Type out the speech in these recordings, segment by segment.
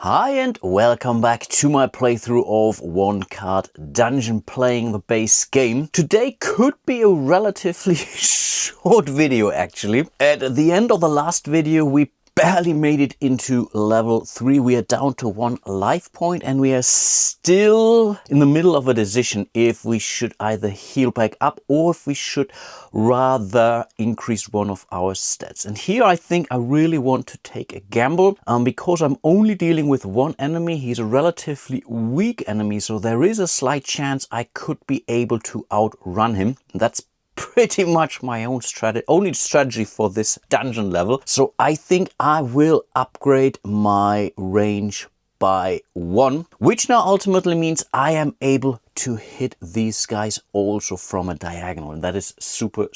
Hi and welcome back to my playthrough of One Card Dungeon, playing the base game. Today could be a relatively short video actually. At the end of the last video we barely made it into level 3. We are down to 1 life point and we are still in the middle of a decision if we should either heal back up or if we should rather increase one of our stats. And here I think I really want to take a gamble because I'm only dealing with one enemy. He's a relatively weak enemy, so there is a slight chance I could be able to outrun him. That's pretty much my own only strategy for this dungeon level. So I think I will upgrade my range by 1, which now ultimately means I am able to hit these guys also from a diagonal, and that is super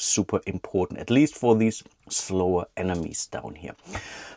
important, at least for these slower enemies down here.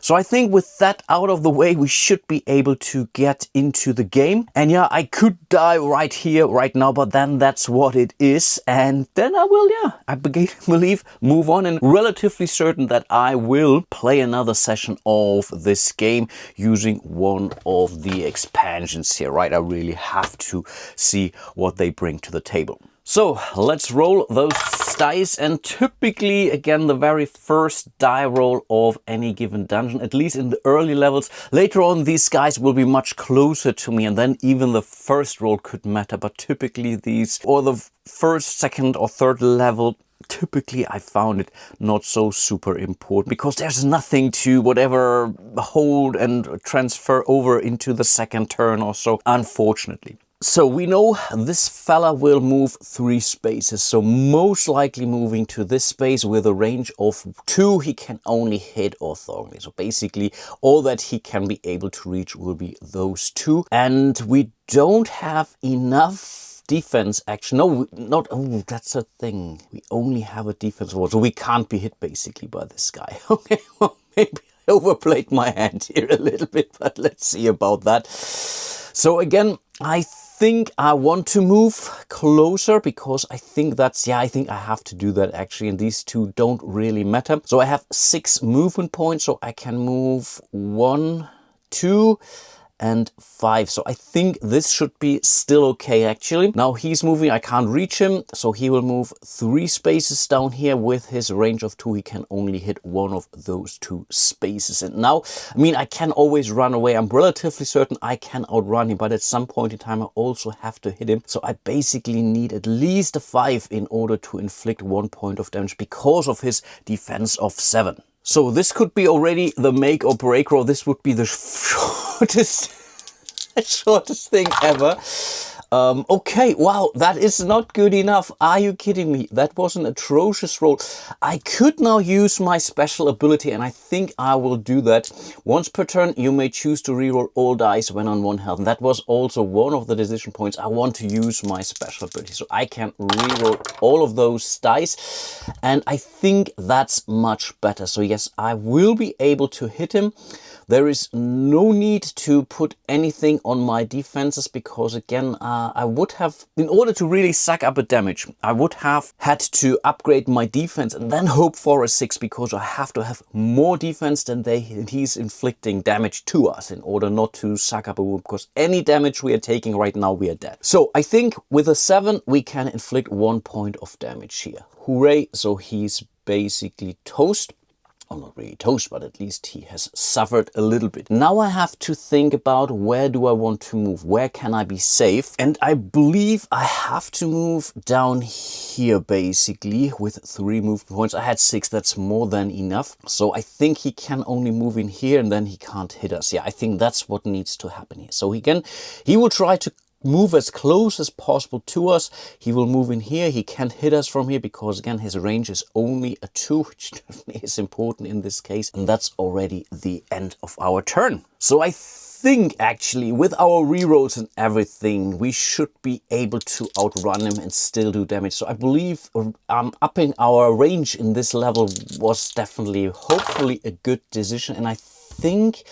So I think with that out of the way, we should be able to get into the game. And yeah, I could die right here, right now, but then that's what it is. And then I will, I believe, move on, and relatively certain that I will play another session of this game using one of the expansions here, right? I really have to see what they bring to the table. So let's roll those dice, and typically, again, the very first die roll of any given dungeon, at least in the early levels. Later on, these guys will be much closer to me, and then even the first roll could matter, but typically these, or the first, second or third level, typically I found it not so super important because there's nothing to whatever hold and transfer over into the second turn or so, unfortunately. So we know this fella will move 3 spaces, so most likely moving to this space with a range of 2, he can only hit orthogonally. So basically all that he can be able to reach will be those 2, and we don't have enough defense action. No, not, oh, that's a thing. We only have a defense wall, so we can't be hit basically by this guy. Okay, well, maybe I overplayed my hand here a little bit, but let's see about that. So again, I think I want to move closer because I think that's, I think I have to do that actually, and these 2 don't really matter. So I have 6 movement points, so I can move 1, 2, and 5. So I think this should be still okay actually. Now he's moving, I can't reach him, so he will move 3 spaces down here. With his range of 2, he can only hit one of those 2 spaces. And now, I mean, I can always run away. I'm relatively certain I can outrun him, but at some point in time I also have to hit him. So I basically need at least a 5 in order to inflict 1 point of damage because of his defense of 7. So this could be already the make or break roll. This would be the shortest thing ever. Okay, wow, that is not good enough. Are you kidding me? That was an atrocious roll. I could now use my special ability, and I think I will do that. Once per turn, you may choose to reroll all dice when on 1 health. And that was also one of the decision points. I want to use my special ability, so I can reroll all of those dice. And I think that's much better. So yes, I will be able to hit him. There is no need to put anything on my defenses because, again, I would have, in order to really suck up a damage, I would have had to upgrade my defense and then hope for a 6 because I have to have more defense than he's inflicting damage to us in order not to suck up a wound, because any damage we are taking right now, we are dead. So I think with a 7, we can inflict 1 point of damage here. Hooray! So he's basically toast. Well, not really toast, but at least he has suffered a little bit. Now I have to think about where do I want to move? Where can I be safe? And I believe I have to move down here basically with 3 movement points. I had 6, that's more than enough. So I think he can only move in here and then he can't hit us. Yeah, I think that's what needs to happen here. So again, he will try to move as close as possible to us. He will move in here. He can't hit us from here because, again, his range is only a 2, which definitely is important in this case. And that's already the end of our turn. So I think actually with our rerolls and everything, we should be able to outrun him and still do damage. So I believe upping our range in this level was definitely, hopefully, a good decision. And I think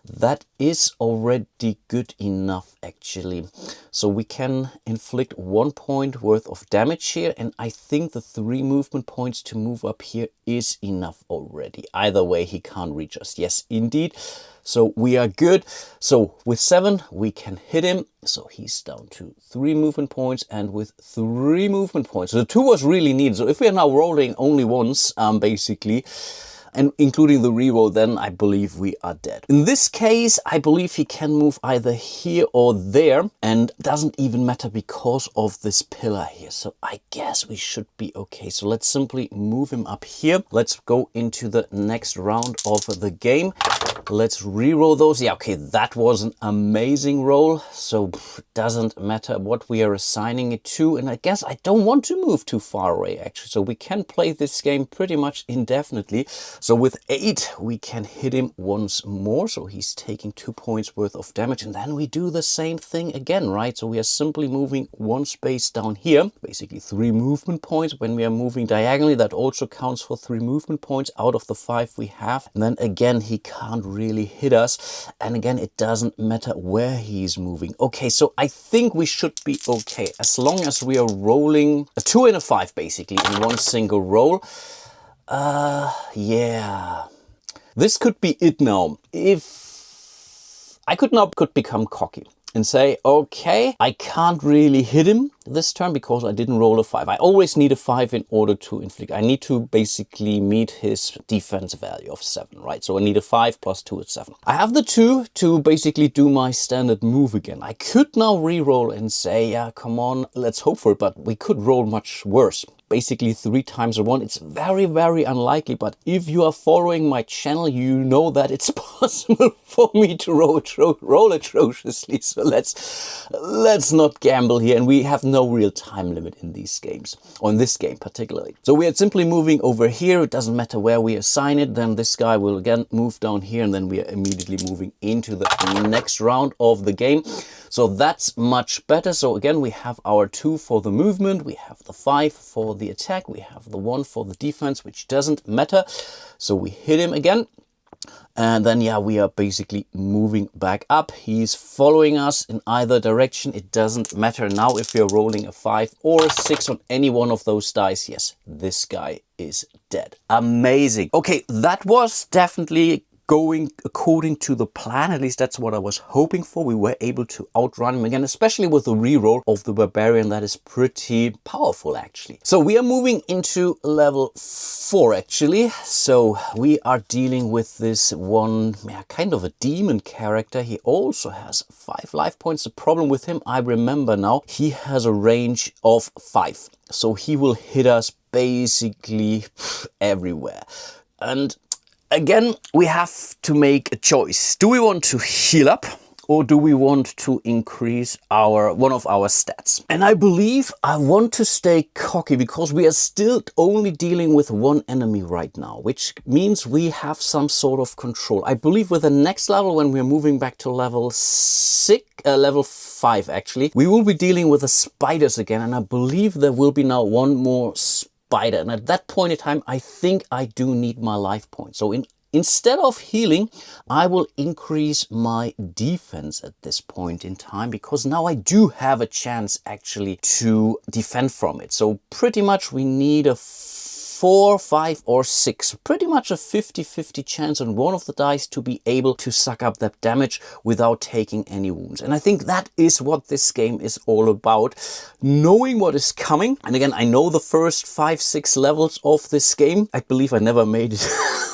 That is already good enough, actually. So we can inflict 1 point worth of damage here, and I think the 3 movement points to move up here is enough already. Either way, he can't reach us. Yes, indeed. So we are good. So with 7, we can hit him. So he's down to 3 movement points, and with 3 movement points, so the 2 was really needed. So if we are now rolling only once, basically, and including the reroll, then I believe we are dead. In this case, I believe he can move either here or there, and doesn't even matter because of this pillar here. So I guess we should be okay. So let's simply move him up here. Let's go into the next round of the game. Let's reroll those. Yeah, okay, that was an amazing roll. So it doesn't matter what we are assigning it to. And I guess I don't want to move too far away, actually. So we can play this game pretty much indefinitely. So with 8, we can hit him once more. So he's taking 2 points worth of damage. And then we do the same thing again, right? So we are simply moving 1 space down here. Basically 3 movement points. When we are moving diagonally, that also counts for 3 movement points out of the 5 we have. And then again, he can't really hit us. And again, it doesn't matter where he's moving. Okay, so I think we should be okay. As long as we are rolling a 2 and a 5, basically, in one single roll. Yeah, this could be it now. If I could become cocky and say, okay, I can't really hit him this turn because I didn't roll a 5. I always need a 5 in order to inflict. I need to basically meet his defense value of 7, right? So I need a 5 plus 2 is 7. I have the 2 to basically do my standard move again. I could now re-roll and say, yeah, come on, let's hope for it, but we could roll much worse. Basically 3 times a 1. It's very, very unlikely, but if you are following my channel, you know that it's possible for me to roll atrociously. So let's not gamble here, and we have no real time limit in these games, or in this game particularly. So we are simply moving over here. It doesn't matter where we assign it. Then this guy will again move down here, and then we are immediately moving into the next round of the game. So that's much better. So again, we have our 2 for the movement, we have the 5 for the attack, we have the 1 for the defense, which doesn't matter. So we hit him again. And then, yeah, we are basically moving back up. He's following us in either direction. It doesn't matter now if we're rolling a 5 or a 6 on any one of those dice. Yes, this guy is dead. Amazing. Okay, that was definitely going according to the plan. At least that's what I was hoping for. We were able to outrun him again, especially with the reroll of the barbarian. That is pretty powerful, actually. So we are moving into level 4, actually. So we are dealing with this one, yeah, kind of a demon character. He also has 5 life points. The problem with him, I remember now, he has a range of 5. So he will hit us basically everywhere. And again, we have to make a choice. Do we want to heal up, or do we want to increase one of our stats? And I believe I want to stay cocky because we are still only dealing with 1 enemy right now, which means we have some sort of control. I believe with the next level, when we're moving back to level 5 actually, we will be dealing with the spiders again, and I believe there will be now 1 more spider. And at that point in time, I think I do need my life points. So instead of healing, I will increase my defense at this point in time, because now I do have a chance actually to defend from it. So pretty much we need a 4, 5 or 6, pretty much a 50-50 chance on one of the dice to be able to suck up that damage without taking any wounds. And I think that is what this game is all about, knowing what is coming. And again, I know the first 5-6 levels of this game. I believe I never made it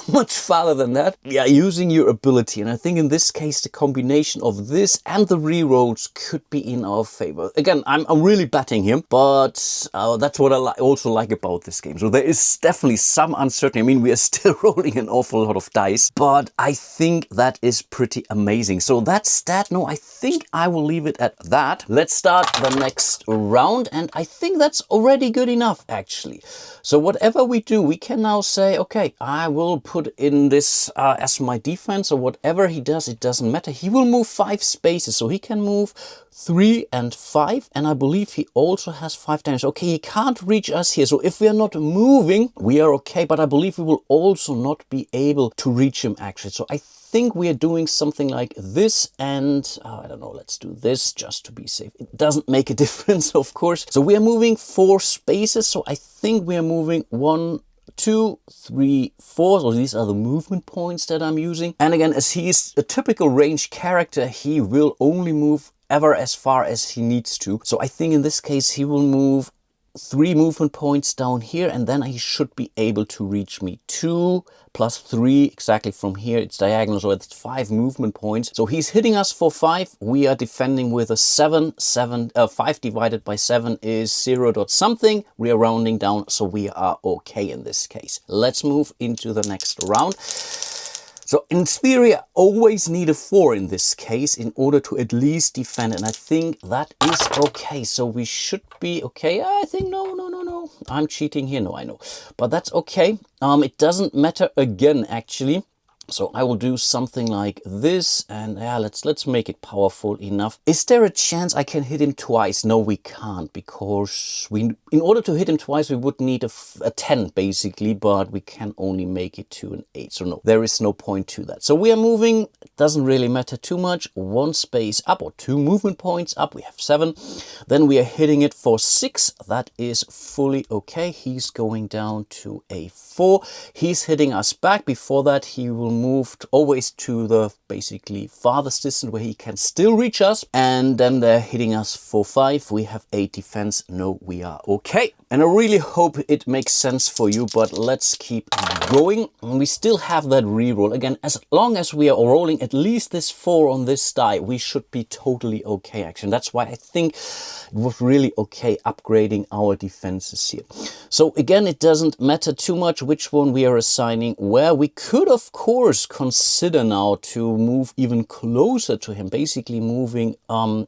much farther than that. Yeah, using your ability. And I think in this case, the combination of this and the rerolls could be in our favor. Again, I'm really betting here, but that's what I also like about this game. So there is definitely some uncertainty. I mean, we are still rolling an awful lot of dice, but I think that is pretty amazing. So that stat, no, I think I will leave it at that. Let's start the next round, and I think that's already good enough, actually. So whatever we do, we can now say, okay, I will put in this as my defense, or whatever he does, it doesn't matter. He will move 5 spaces, so he can move 3 and 5, and I believe he also has 5 damage. Okay, he can't reach us here, so if we are not moving, moving. We are okay, but I believe we will also not be able to reach him actually. So I think we are doing something like this, and I don't know, let's do this just to be safe. It doesn't make a difference, of course. So we are moving 4 spaces. So I think we are moving 1, 2, 3, 4. So these are the movement points that I'm using. And again, as he is a typical range character, he will only move ever as far as he needs to. So I think in this case, he will move 3 movement points down here, and then he should be able to reach me. 2 plus 3 exactly from here. It's diagonal, so it's 5 movement points. So he's hitting us for 5. We are defending with a 7. 5 divided by 7 is 0 dot something. We are rounding down, so we are okay in this case. Let's move into the next round. So in theory, I always need a 4 in this case in order to at least defend. And I think that is okay. So we should be okay. I think no. I'm cheating here. No, I know. But that's okay. It doesn't matter again, actually. So I will do something like this, and yeah, let's make it powerful enough. Is there a chance I can hit him twice? No, we can't, because in order to hit him twice, we would need a 10 basically, but we can only make it to an 8. So no, there is no point to that. So we are moving, it doesn't really matter too much. 1 space up or 2 movement points up, we have 7. Then we are hitting it for 6. That is fully okay. He's going down to a 4. He's hitting us back. Before that, he will moved always to the basically farthest distance where he can still reach us, and then they're hitting us for 5. We have 8 defense. No, we are okay. And I really hope it makes sense for you, but let's keep going. We still have that reroll. Again, as long as we are rolling at least this 4 on this die, we should be totally okay actually. That's why I think it was really okay upgrading our defenses here. So again, it doesn't matter too much which one we are assigning where. We could of course consider now to move even closer to him, basically moving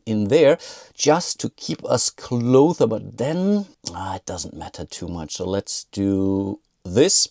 in there just to keep us closer, but then it doesn't matter too much. So let's do this.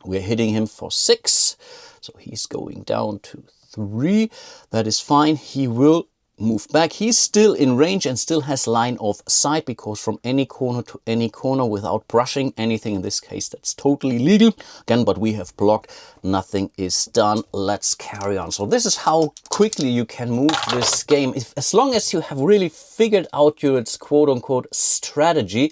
We're hitting him for 6, so he's going down to 3. That is fine. He will move back. He's still in range and still has line of sight, because from any corner to any corner without brushing anything, in this case that's totally legal again, but we have blocked, nothing is done. Let's carry on. So this is how quickly you can move this game, as long as you have really figured out your quote-unquote strategy.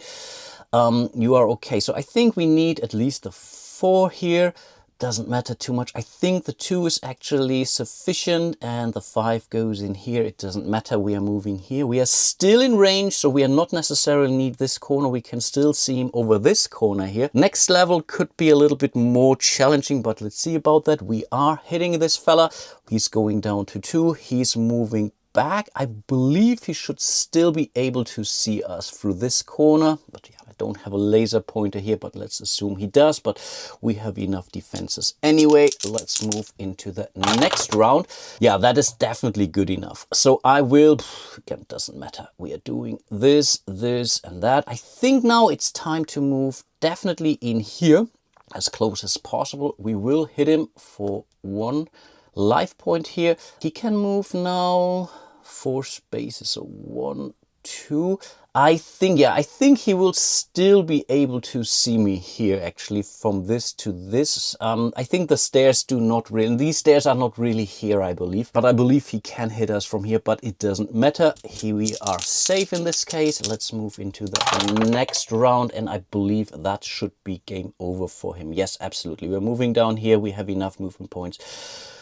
You are okay. So I think we need at least a 4 here. Doesn't matter too much. I think the 2 is actually sufficient, and the 5 goes in here. It doesn't matter. We are moving here. We are still in range, so we are not necessarily need this corner. We can still see him over this corner here. Next level could be a little bit more challenging, but let's see about that. We are hitting this fella. He's going down to 2. He's moving back. I believe he should still be able to see us through this corner, but yeah, I don't have a laser pointer here, but let's assume he does. But we have enough defenses anyway. Let's move into the next round. Yeah, that is definitely good enough. So I will, again, doesn't matter. We are doing this, this and that. I think now it's time to move definitely in here as close as possible. We will hit him for 1 life point here. He can move now 4 spaces, so 1, 2. I think he will still be able to see me here actually from this to this. I think the stairs do not really, these stairs are not really here, I believe, but I believe he can hit us from here, but it doesn't matter. Here we are safe in this case. Let's move into the next round, and I believe that should be game over for him. Yes, absolutely. We're moving down here. We have enough movement points.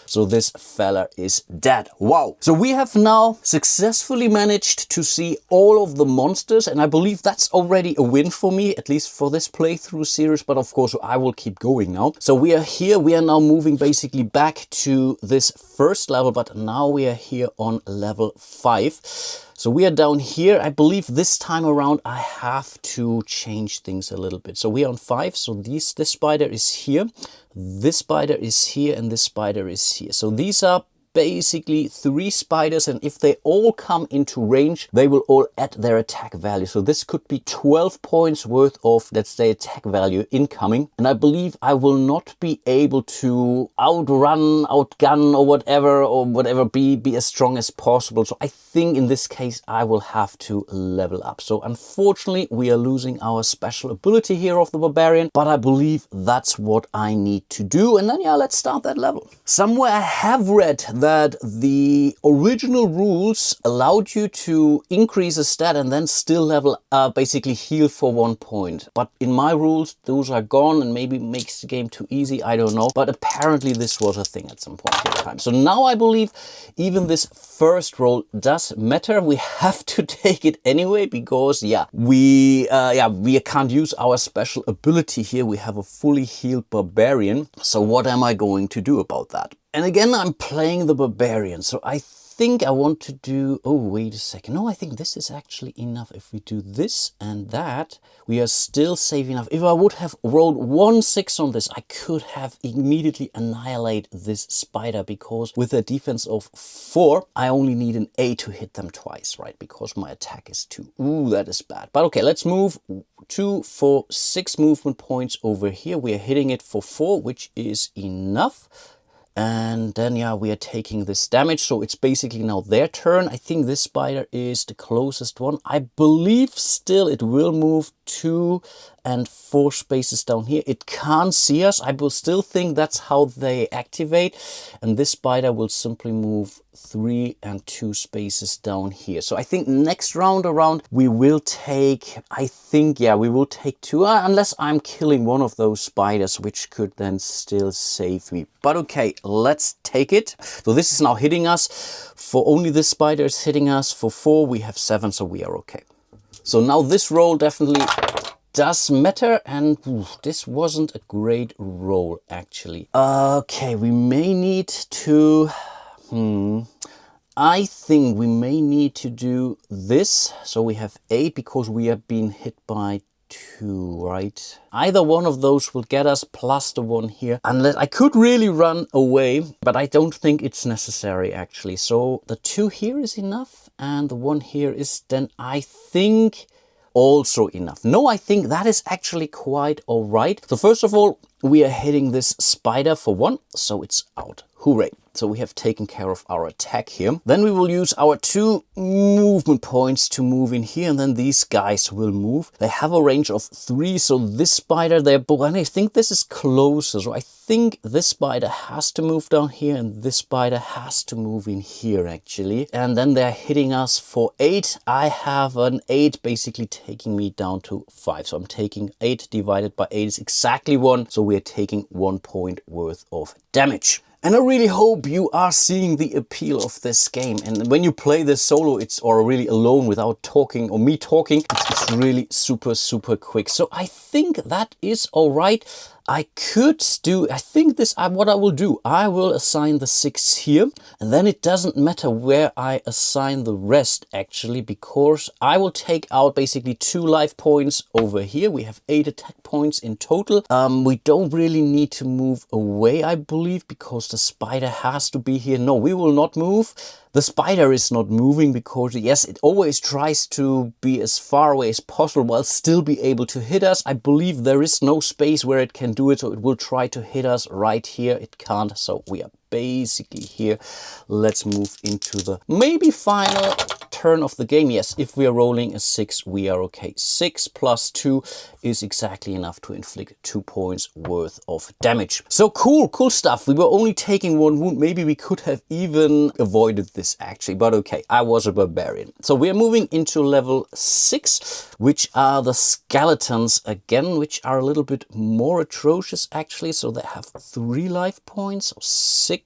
So this fella is dead. Wow. So we have now successfully managed to see all of the monsters, and I believe that's already a win for me, at least for this playthrough series, but of course I will keep going now. So we are here. We are now moving basically back to this first level, but now we are here on level 5. So we are down here. I believe this time around I have to change things a little bit. So we are on 5. So this spider is here, this spider is here, and this spider is here. So these are basically 3 spiders, and if they all come into range, they will all add their attack value. So this could be 12 points worth of, let's say, attack value incoming. And I believe I will not be able to outrun, outgun or whatever, be as strong as possible. So I think in this case I will have to level up. So unfortunately we are losing our special ability here of the Barbarian, but I believe that's what I need to do. And then yeah, let's start that level. Somewhere I have read that the original rules allowed you to increase a stat and then still level basically heal for 1 point. But in my rules those are gone, and maybe makes the game too easy, I don't know. But apparently this was a thing at some point in time. So now I believe even this first roll does matter. We have to take it anyway because yeah, we can't use our special ability here. We have a fully healed Barbarian. So what am I going to do about that? And again, I'm playing the Barbarian. So I think I want to do, oh, wait a second. No, I think this is actually enough. If we do this and that, we are still safe enough. If I would have rolled 1 6 on this, I could have immediately annihilated this spider, because with a defense of 4, I only need an 8 to hit them twice, right? Because my attack is 2. Ooh, that is bad. But okay, let's move 2 for 6 movement points over here. We are hitting it for 4, which is enough. And then, yeah, we are taking this damage. So it's basically now their turn. I think this spider is the closest one. I believe still it will move 2 and 4 spaces down here. It can't see us. I will still think that's how they activate. And this spider will simply move 3 and 2 spaces down here. So I think next round around we will take, I think, yeah, we will take 2, unless I'm killing one of those spiders, which could then still save me. But okay, let's take it. So this is now hitting us. For only this spider is hitting us. For 4 we have 7, so we are okay. So now this roll definitely does matter, and this wasn't a great roll actually. Okay, we may need to, I think we may need to do this. So we have 8 because we have been hit by 2, right? Either one of those will get us, plus the 1 here. Unless I could really run away, but I don't think it's necessary actually. So the 2 here is enough, and the 1 here is then, I think, also enough. No, I think that is actually quite all right. So first of all, we are hitting this spider for 1, so it's out. Hooray. So we have taken care of our attack here. Then we will use our 2 movement points to move in here, and then these guys will move. They have a range of 3, so this spider there, but I think this is closer. So I think this spider has to move down here, and this spider has to move in here actually. And then they're hitting us for 8. I have an 8 basically taking me down to 5. So I'm taking 8 divided by 8 is exactly 1. So we're taking 1 point worth of damage. And I really hope you are seeing the appeal of this game. And when you play this solo, or really alone without talking or me talking, it's really super quick. So I think that is all right. I could do, I think this, what I will do, I will assign the 6 here, and then it doesn't matter where I assign the rest actually, because I will take out basically 2 life points over here. We have 8 attack points in total. We don't really need to move away, I believe, because the spider has to be here. No, we will not move. The spider is not moving because, yes, it always tries to be as far away as possible while still be able to hit us. I believe there is no space where it can do it, so it will try to hit us right here. It can't, so we are basically here. Let's move into the maybe final turn of the game. Yes, if we are rolling a 6, we are okay. 6 plus 2 is exactly enough to inflict 2 points worth of damage. So cool stuff. We were only taking 1 wound. Maybe we could have even avoided this actually, but okay, I was a barbarian. So we are moving into level 6, which are the skeletons again, which are a little bit more atrocious actually. So they have 3 life points, so 6.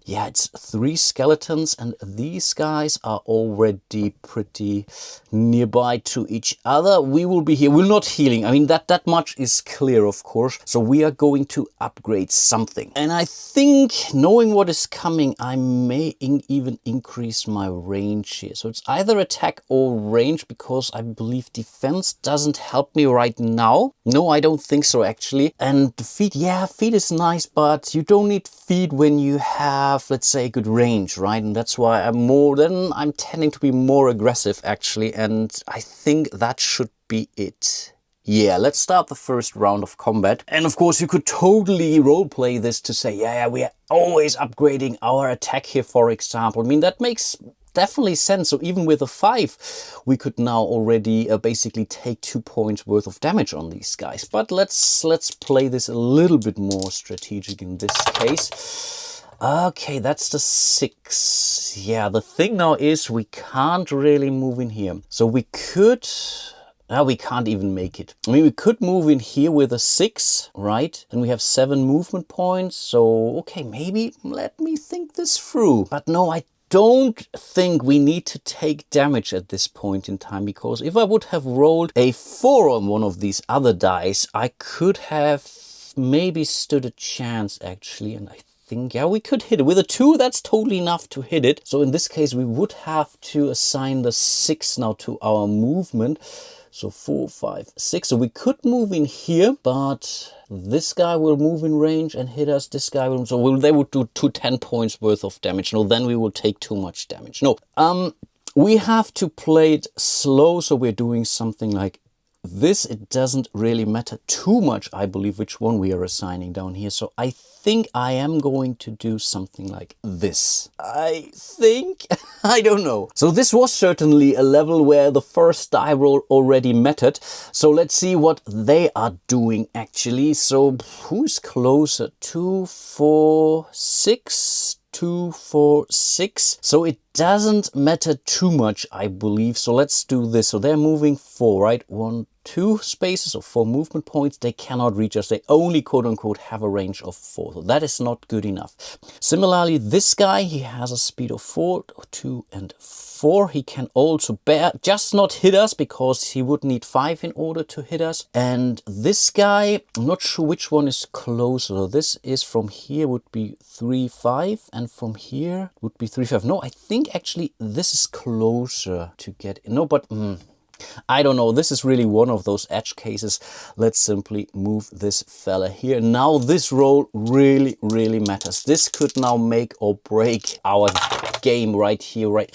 Yeah, it's 3 skeletons, and these guys are already pretty nearby to each other. We will be here. We're not healing. I mean, that much is clear, of course. So we are going to upgrade something. And I think, knowing what is coming, I may even increase my range here. So it's either attack or range, because I believe defense doesn't help me right now. No, I don't think so, actually. And feet, yeah, feet is nice, but you don't need feet when you have have, let's say, a good range, right? And that's why I'm tending to be more aggressive actually, and I think that should be it. Yeah, let's start the first round of combat. And of course you could totally roleplay this to say, yeah, we are always upgrading our attack here, for example. I mean, that makes definitely sense. So even with a 5, we could now already basically take 2 points worth of damage on these guys. But let's play this a little bit more strategic in this case. Okay, that's the 6. Yeah, the thing now is we can't really move in here. So we could... Now we can't even make it. I mean, we could move in here with a 6, right? And we have 7 movement points. So, okay, maybe let me think this through. But no, I don't think we need to take damage at this point in time, because if I would have rolled a 4 on one of these other dice, I could have maybe stood a chance actually, and I think, yeah, we could hit it. With a 2, that's totally enough to hit it. So in this case, we would have to assign the 6 now to our movement. So 4, 5, 6. So we could move in here, but this guy will move in range and hit us. This guy will, so they would do 10 points worth of damage. No, then we will take too much damage. No, we have to play it slow. So we're doing something like this. It doesn't really matter too much, I believe, which one we are assigning down here. So I think I am going to do something like this. I think, I don't know. So this was certainly a level where the first die roll already mattered. So let's see what they are doing actually. So who's closer? 2, 4, 6. 2, 4, 6. So it doesn't matter too much, I believe. So let's do this. So they're moving 4, right? 1, 2 spaces or 4 movement points. They cannot reach us. They only quote unquote have a range of 4. So that is not good enough. Similarly, this guy, he has a speed of 4, 2, and 4. He can also just not hit us, because he would need 5 in order to hit us. And this guy, I'm not sure which one is closer. So this is from here would be 3, 5, and from here would be 3, 5. No, I think actually this is closer to get. No, but I don't know. This is really one of those edge cases. Let's simply move this fella here. Now this roll really, really matters. This could now make or break our game right here, right?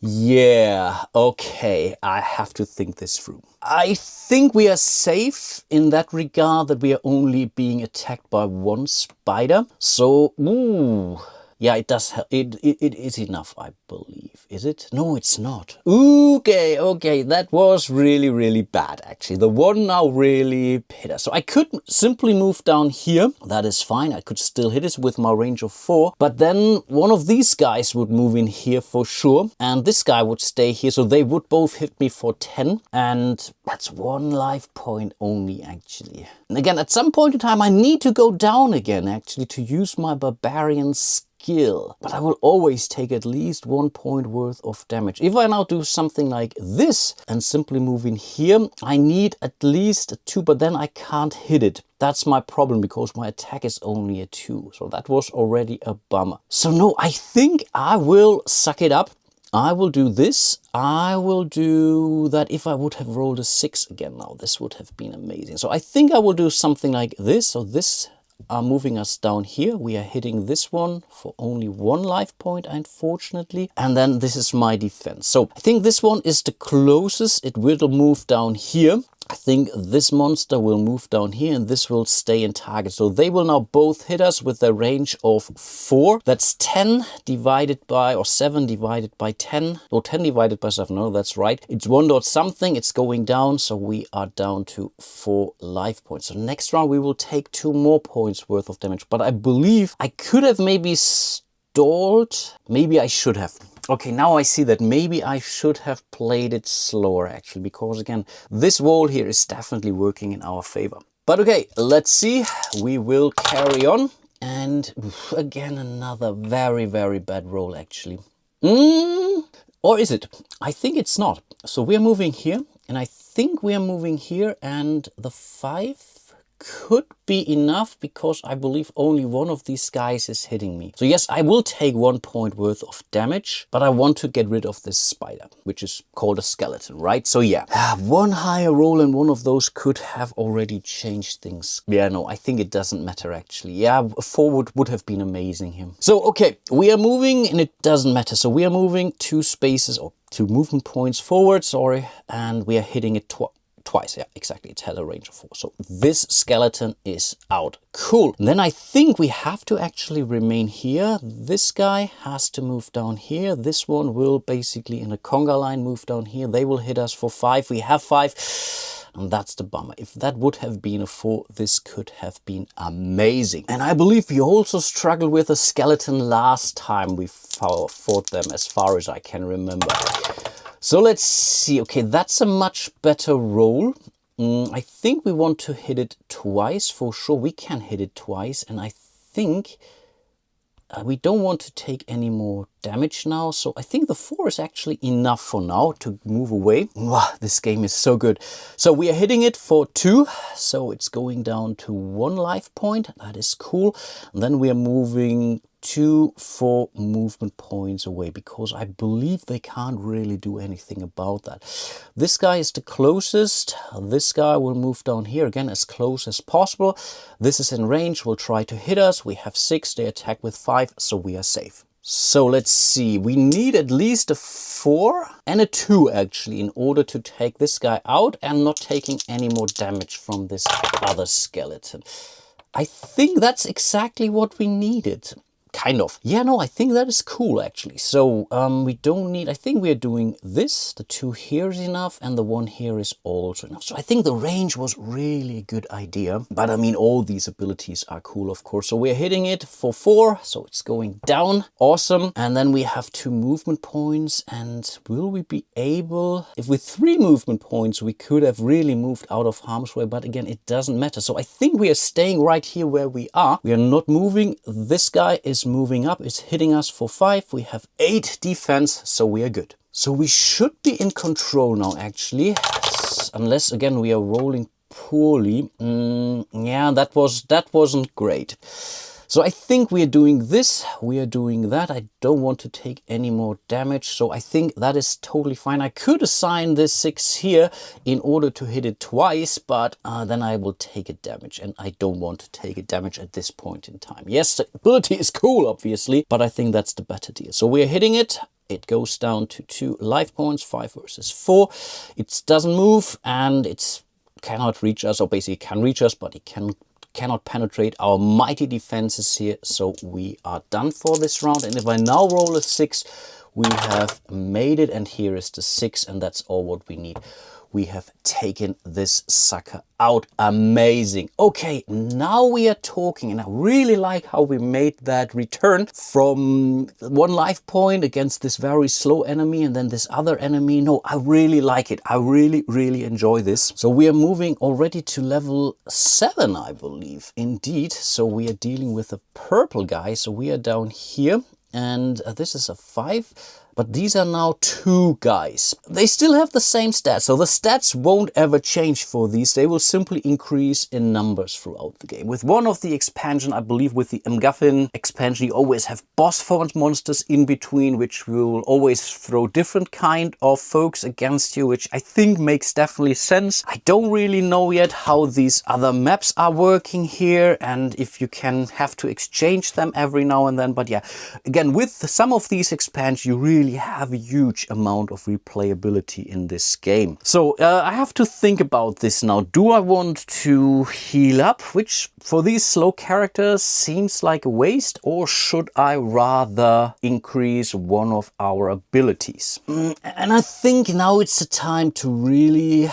Yeah, okay, I have to think this through. I think we are safe in that regard, that we are only being attacked by 1 spider. So, ooh. Yeah, it does. It is enough, I believe. Is it? No, it's not. Okay. That was really, really bad, actually. The one now really hit us. So I could simply move down here. That is fine. I could still hit it with my range of 4. But then one of these guys would move in here for sure. And this guy would stay here. So they would both hit me for 10. And that's 1 life point only, actually. And again, at some point in time, I need to go down again, actually, to use my barbarian skill, but I will always take at least 1 point worth of damage. If I now do something like this and simply move in here, I need at least a 2, but then I can't hit it. That's my problem, because my attack is only a 2. So that was already a bummer. So no, I think I will suck it up. I will do this. I will do that. If I would have rolled a 6 again now, this would have been amazing. So I think I will do something like this. So this are moving us down here. We are hitting this one for only 1 life point, unfortunately. And then this is my defense. So I think this one is the closest. It will move down here. I think this monster will move down here, and this will stay in target. So they will now both hit us with a range of 4. That's 10 divided by, or 7 divided by 10. Or 10 divided by 7. No, that's right. It's 1 dot something. It's going down. So we are down to 4 life points. So next round we will take 2 more points worth of damage. But I believe I could have maybe stalled. Maybe I should have. Okay, now I see that maybe I should have played it slower, actually, because again, this wall here is definitely working in our favor. But okay, let's see. We will carry on. And again, another very, very bad roll, actually. Or is it? I think it's not. So we're moving here, and I think we are moving here, and the 5 could be enough because I believe only one of these guys is hitting me. So yes, I will take 1 point worth of damage, but I want to get rid of this spider, which is called a skeleton, right? So yeah, one higher roll and one of those could have already changed things. Yeah, no, I think it doesn't matter actually. Yeah, a forward would have been amazing him. So okay, we are moving and it doesn't matter. So we are moving 2 spaces or 2 movement points forward, sorry, and we are hitting it twice. Yeah, exactly. It has a range of 4. So this skeleton is out. Cool. Then I think we have to actually remain here. This guy has to move down here. This one will basically in a conga line move down here. They will hit us for 5. We have 5. And that's the bummer. If that would have been a 4, this could have been amazing. And I believe we also struggled with a skeleton last time we fought them, as far as I can remember. So let's see. Okay, that's a much better roll. I think we want to hit it twice for sure. We can hit it twice. And I think we don't want to take any more damage now. So I think the 4 is actually enough for now to move away. Wow, this game is so good. So we are hitting it for 2. So it's going down to 1 life point. That is cool. And then we are moving 2 4 movement points away because I believe they can't really do anything about that. This guy is the closest. This guy will move down here again as close as possible. This is in range, will try to hit us. We have 6, they attack with 5, so we are safe. So let's see, we need at least a 4 and a 2 actually in order to take this guy out and not taking any more damage from this other skeleton. I think that's exactly what we needed. Kind of. Yeah, no, I think that is cool actually. So we don't need, I think we are doing this. The 2 here is enough and the 1 here is also enough. So I think the range was really a good idea. But I mean, all these abilities are cool, of course. So we're hitting it for 4. So it's going down. Awesome. And then we have 2 movement points. And will we be able, if with 3 movement points, we could have really moved out of harm's way. But again, it doesn't matter. So I think we are staying right here where we are. We are not moving. This guy is moving up, is hitting us for 5. We have 8 defense, so we are good. So we should be in control now actually, unless again we are rolling poorly. Yeah, that wasn't great. So I think we are doing this, we are doing that. I don't want to take any more damage, so I think that is totally fine. I could assign this 6 here in order to hit it twice, but then I will take a damage, and I don't want to take a damage at this point in time. Yes, the ability is cool, obviously, but I think that's the better deal. So we are hitting it. It goes down to 2 life points, 5 versus 4. It doesn't move, and it cannot reach us, or basically can reach us, but it cannot penetrate our mighty defenses here. So we are done for this round. And if I now roll a 6, we have made it. And here is the 6, and that's all what we need. We have taken this sucker out. Amazing. Okay, now we are talking, and I really like how we made that return from 1 life point against this very slow enemy and then this other enemy. No, I really like it. I really enjoy this. So we are moving already to level 7, I believe. Indeed. So we are dealing with a purple guy. So we are down here, and this is a 5. But these are now 2 guys. They still have the same stats, so the stats won't ever change for these. They will simply increase in numbers throughout the game. With one of the expansion, I believe with the MGuffin expansion, you always have boss form monsters in between, which will always throw different kind of folks against you, which I think makes definitely sense. I don't really know yet how these other maps are working here, and if you can have to exchange them every now and then. But yeah, again, with some of these expansions, you really have a huge amount of replayability in this game. So I have to think about this now. Do I want to heal up, which for these slow characters seems like a waste, or should I rather increase one of our abilities? And I think now it's the time to really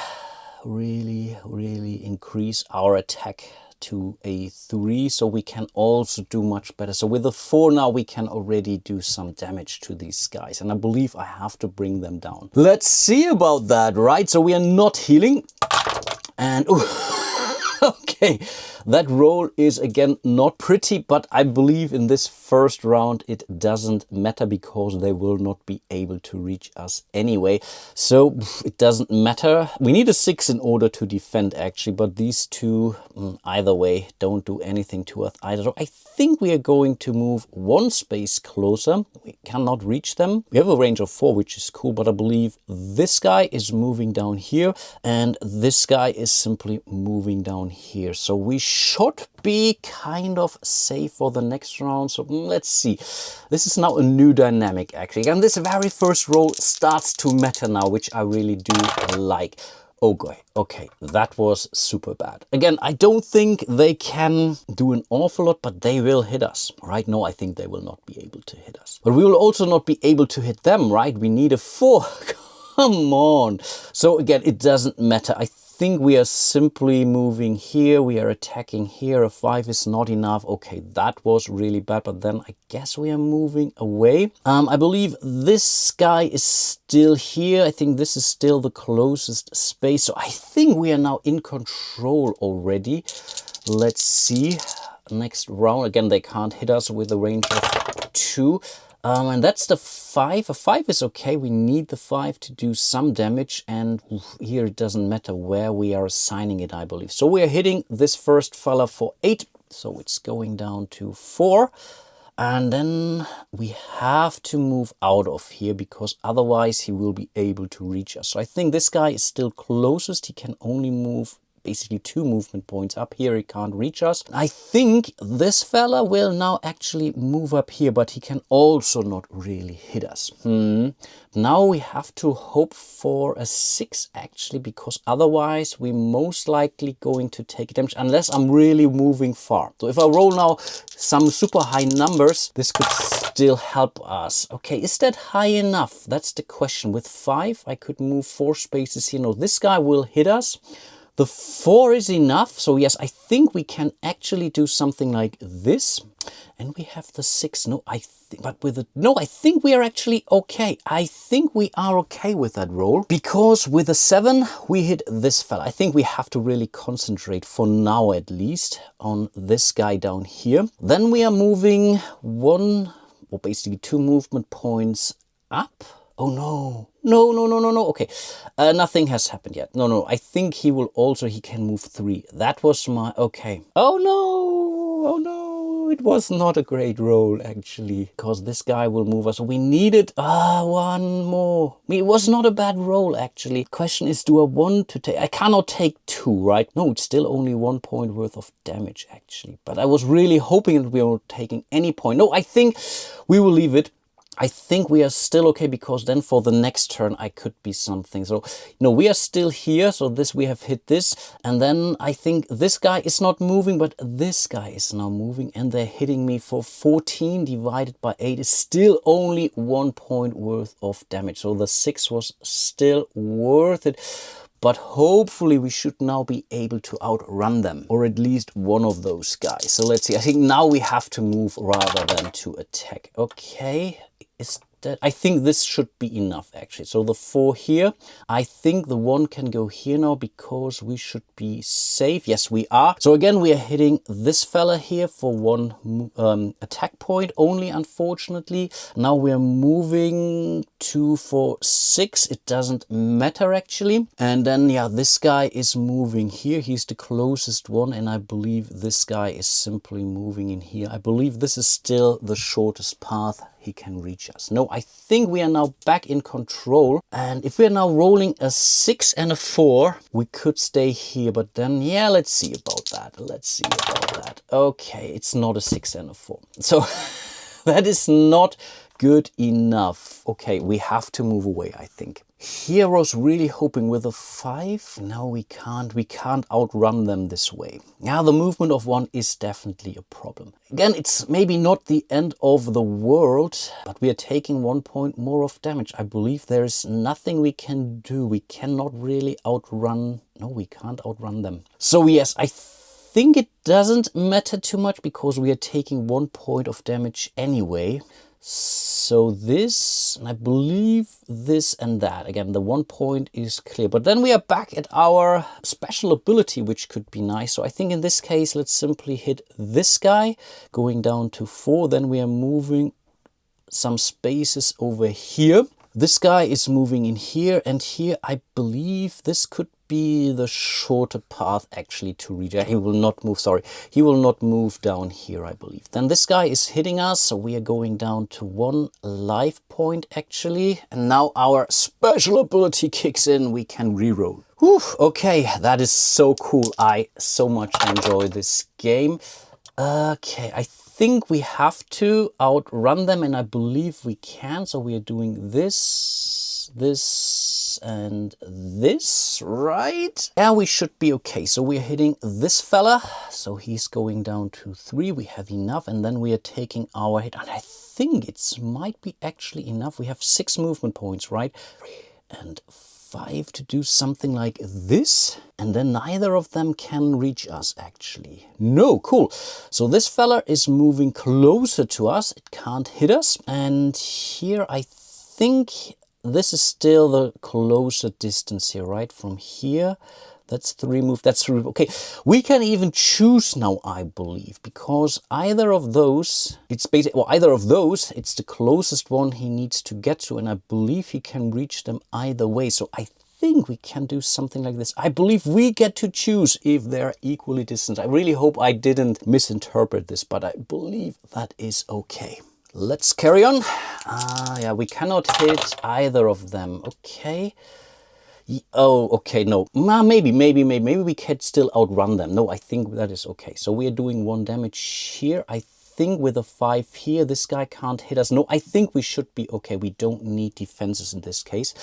increase our attack to a 3, so we can also do much better. So with a 4 now we can already do some damage to these guys, and I believe I have to bring them down. Let's see about that, right? So we are not healing, and okay, that roll is again not pretty, but I believe in this first round it doesn't matter because they will not be able to reach us anyway. So it doesn't matter. We need a 6 in order to defend actually, but these two either way don't do anything to us either. So I think we are going to move one space closer. We cannot reach them. We have a range of 4, which is cool, but I believe this guy is moving down here and this guy is simply moving down here. So we should be kind of safe for the next round. So let's see. This is now a new dynamic actually. And this very first roll starts to matter now, which I really do like. Oh boy, okay, that was super bad. Again, I don't think they can do an awful lot, but they will hit us, right? No, I think they will not be able to hit us. But we will also not be able to hit them, right? We need a 4. Come on. So again, it doesn't matter. I think we are simply moving here. We are attacking here. A 5 is not enough. Okay, that was really bad. But then I guess we are moving away. I believe this guy is still here. I think this is still the closest space. So I think we are now in control already. Let's see. Next round. Again, they can't hit us with a range of 2. And that's the 5. A 5 is okay. We need the 5 to do some damage. And here it doesn't matter where we are assigning it, I believe. So we are hitting this first fella for 8. So it's going down to 4. And then we have to move out of here because otherwise he will be able to reach us. So I think this guy is still closest. He can only move basically 2 movement points up here. He can't reach us. I think this fella will now actually move up here, but he can also not really hit us. Now we have to hope for a 6 actually, because otherwise we're most likely going to take damage unless I'm really moving far. So if I roll now some super high numbers, this could still help us. Okay, is that high enough? That's the question. With 5, I could move 4 spaces here. No, this guy will hit us. The 4 is enough. So yes, I think we can actually do something like this. And we have the 6. No, I think we are actually okay. I think we are okay with that roll. Because with a 7, we hit this fella. I think we have to really concentrate, for now at least, on this guy down here. Then we are moving 1, or basically 2 movement points up. Oh no. No. Okay, nothing has happened yet. No, I think he can move 3. That was my, okay. Oh no, it was not a great roll actually, because this guy will move us. We needed, 1 more. It was not a bad roll actually. Question is, do I want to take, I cannot take 2, right? No, it's still only 1 point worth of damage actually. But I was really hoping that we were taking any point. No, I think we will leave it. I think we are still okay, because then for the next turn I could be something. So, we are still here. So we have hit this. And then I think this guy is not moving, but this guy is now moving. And they're hitting me for 14 divided by 8 is still only 1 point worth of damage. So the 6 was still worth it. But hopefully we should now be able to outrun them, or at least one of those guys. So let's see. I think now we have to move rather than to attack. Okay. I think this should be enough actually. So the 4 here, I think the 1 can go here now because we should be safe. Yes, we are. So again, we are hitting this fella here for 1 attack point only, unfortunately. Now we are moving 2 for 6. It doesn't matter actually. And then, yeah, this guy is moving here. He's the closest one. And I believe this guy is simply moving in here. I believe this is still the shortest path he can reach us. No, I think we are now back in control. And if we are now rolling a 6 and a 4, we could stay here. But then, yeah, let's see about that. Okay, it's not a 6 and a 4. So that is not good enough. Okay, we have to move away, I think. Here I was really hoping with a 5. No, we can't outrun them this way. Now the movement of 1 is definitely a problem. Again, it's maybe not the end of the world, but we are taking 1 point more of damage. I believe there is nothing we can do. We cannot really outrun. No, we can't outrun them. So yes, I think it doesn't matter too much because we are taking 1 point of damage anyway. So this, and I believe this and that. Again, the 1 point is clear. But then we are back at our special ability, which could be nice. So I think in this case, let's simply hit this guy, going down to 4. Then we are moving some spaces over here. This guy is moving in here and here. I believe this could be the shorter path actually to reach. He will not move, sorry. He will not move down here, I believe. Then this guy is hitting us, so we are going down to 1 life point actually. And now our special ability kicks in. We can reroll. Whew, okay, that is so cool. I so much enjoy this game. Okay, I think we have to outrun them, and I believe we can. So we are doing this, this, and this, right? Yeah, we should be okay. So we are hitting this fella. So he's going down to 3. We have enough, and then we are taking our hit. And I think it might be actually enough. We have 6 movement points, right? 3 and 5 to do something like this, and then neither of them can reach us actually. No, cool. So this fella is moving closer to us. It can't hit us. And here I think this is still the closer distance here, right? From here. That's 3 move, that's 3 move. Okay, we can even choose now, I believe, because either of those, it's basically, well, either of those, it's the closest one he needs to get to, and I believe he can reach them either way. So I think we can do something like this. I believe we get to choose if they're equally distant. I really hope I didn't misinterpret this, but I believe that is okay. Let's carry on. Yeah, we cannot hit either of them. Okay. Oh, okay, no, maybe we can still outrun them. No, I think that is okay. So we are doing 1 damage here. I think with a 5 here, this guy can't hit us. No, I think we should be okay. We don't need defenses in this case.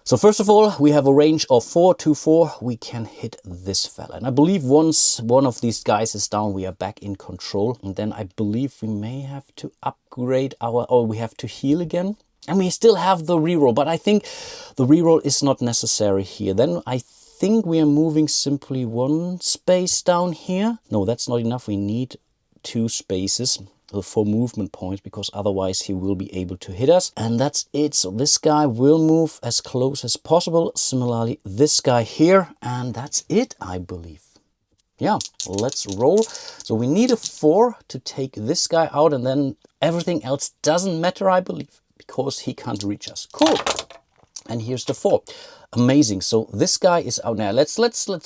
So first of all, we have a range of 4 to 4. We can hit this fella. And I believe once one of these guys is down, we are back in control. And then I believe we may have to upgrade our, or we have to heal again. And we still have the reroll, but I think the reroll is not necessary here. Then I think we are moving simply 1 space down here. No, that's not enough. We need 2 spaces for movement points, because otherwise he will be able to hit us. And that's it. So this guy will move as close as possible. Similarly, this guy here. And that's it, I believe. Yeah, let's roll. So we need a 4 to take this guy out, and then everything else doesn't matter, I believe, because he can't reach us. Cool. And here's the 4. Amazing. So this guy is out now. Let's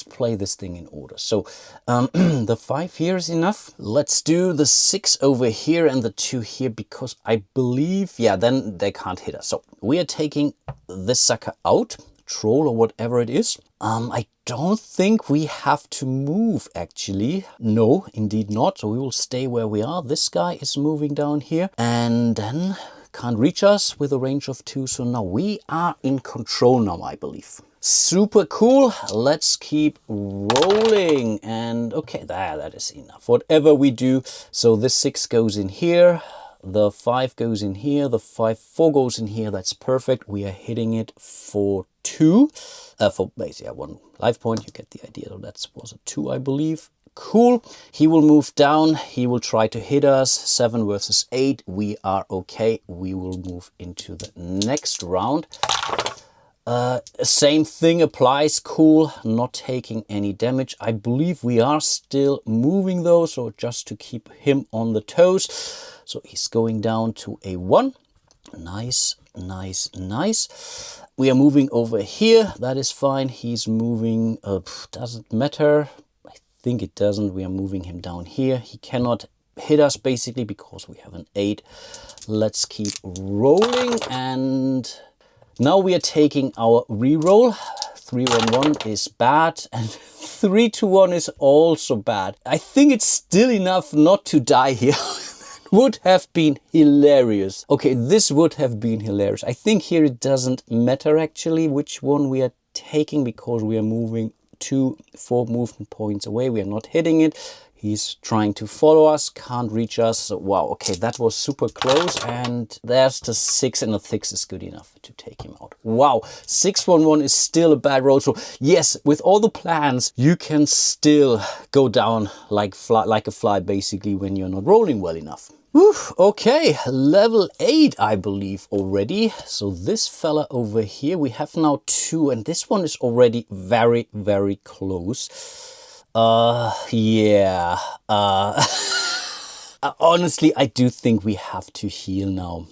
play this thing in order. So the 5 here is enough. Let's do the 6 over here and the 2 here, because I believe, yeah, then they can't hit us. So we are taking this sucker out, troll or whatever it is. I don't think we have to move actually. No, indeed not. So we will stay where we are. This guy is moving down here, and then can't reach us with a range of 2. So now we are in control now, I believe. Super cool. Let's keep rolling. And okay, that is enough. Whatever we do. So this 6 goes in here. The 5 goes in here. The 4 goes in here. That's perfect. We are hitting it for 2. For basically 1 life point. You get the idea. So that was a 2, I believe. Cool. He will move down. He will try to hit us. 7 versus 8. We are okay. We will move into the next round. Same thing applies. Cool. Not taking any damage. I believe we are still moving though. So just to keep him on the toes. So he's going down to a 1. Nice, nice, nice. We are moving over here. That is fine. He's moving. Doesn't matter. I think it doesn't. We are moving him down here. He cannot hit us basically because we have an 8. Let's keep rolling, and now we are taking our reroll. 3-1-1 is bad, and 3-2-1 is also bad. I think it's still enough not to die here. Would have been hilarious. Okay, this would have been hilarious. I think here it doesn't matter actually which one we are taking, because we are moving 4 movement points away. We are not hitting it. He's trying to follow us, can't reach us. So, wow, okay, that was super close. And there's the 6, and the 6 is good enough to take him out. Wow, 6-1-1 is still a bad roll. So yes, with all the plans, you can still go down like a fly basically when you're not rolling well enough. Whew, okay, level 8, I believe already. So this fella over here, we have now 2, and this one is already very, very close. Yeah. Honestly, I do think we have to heal now.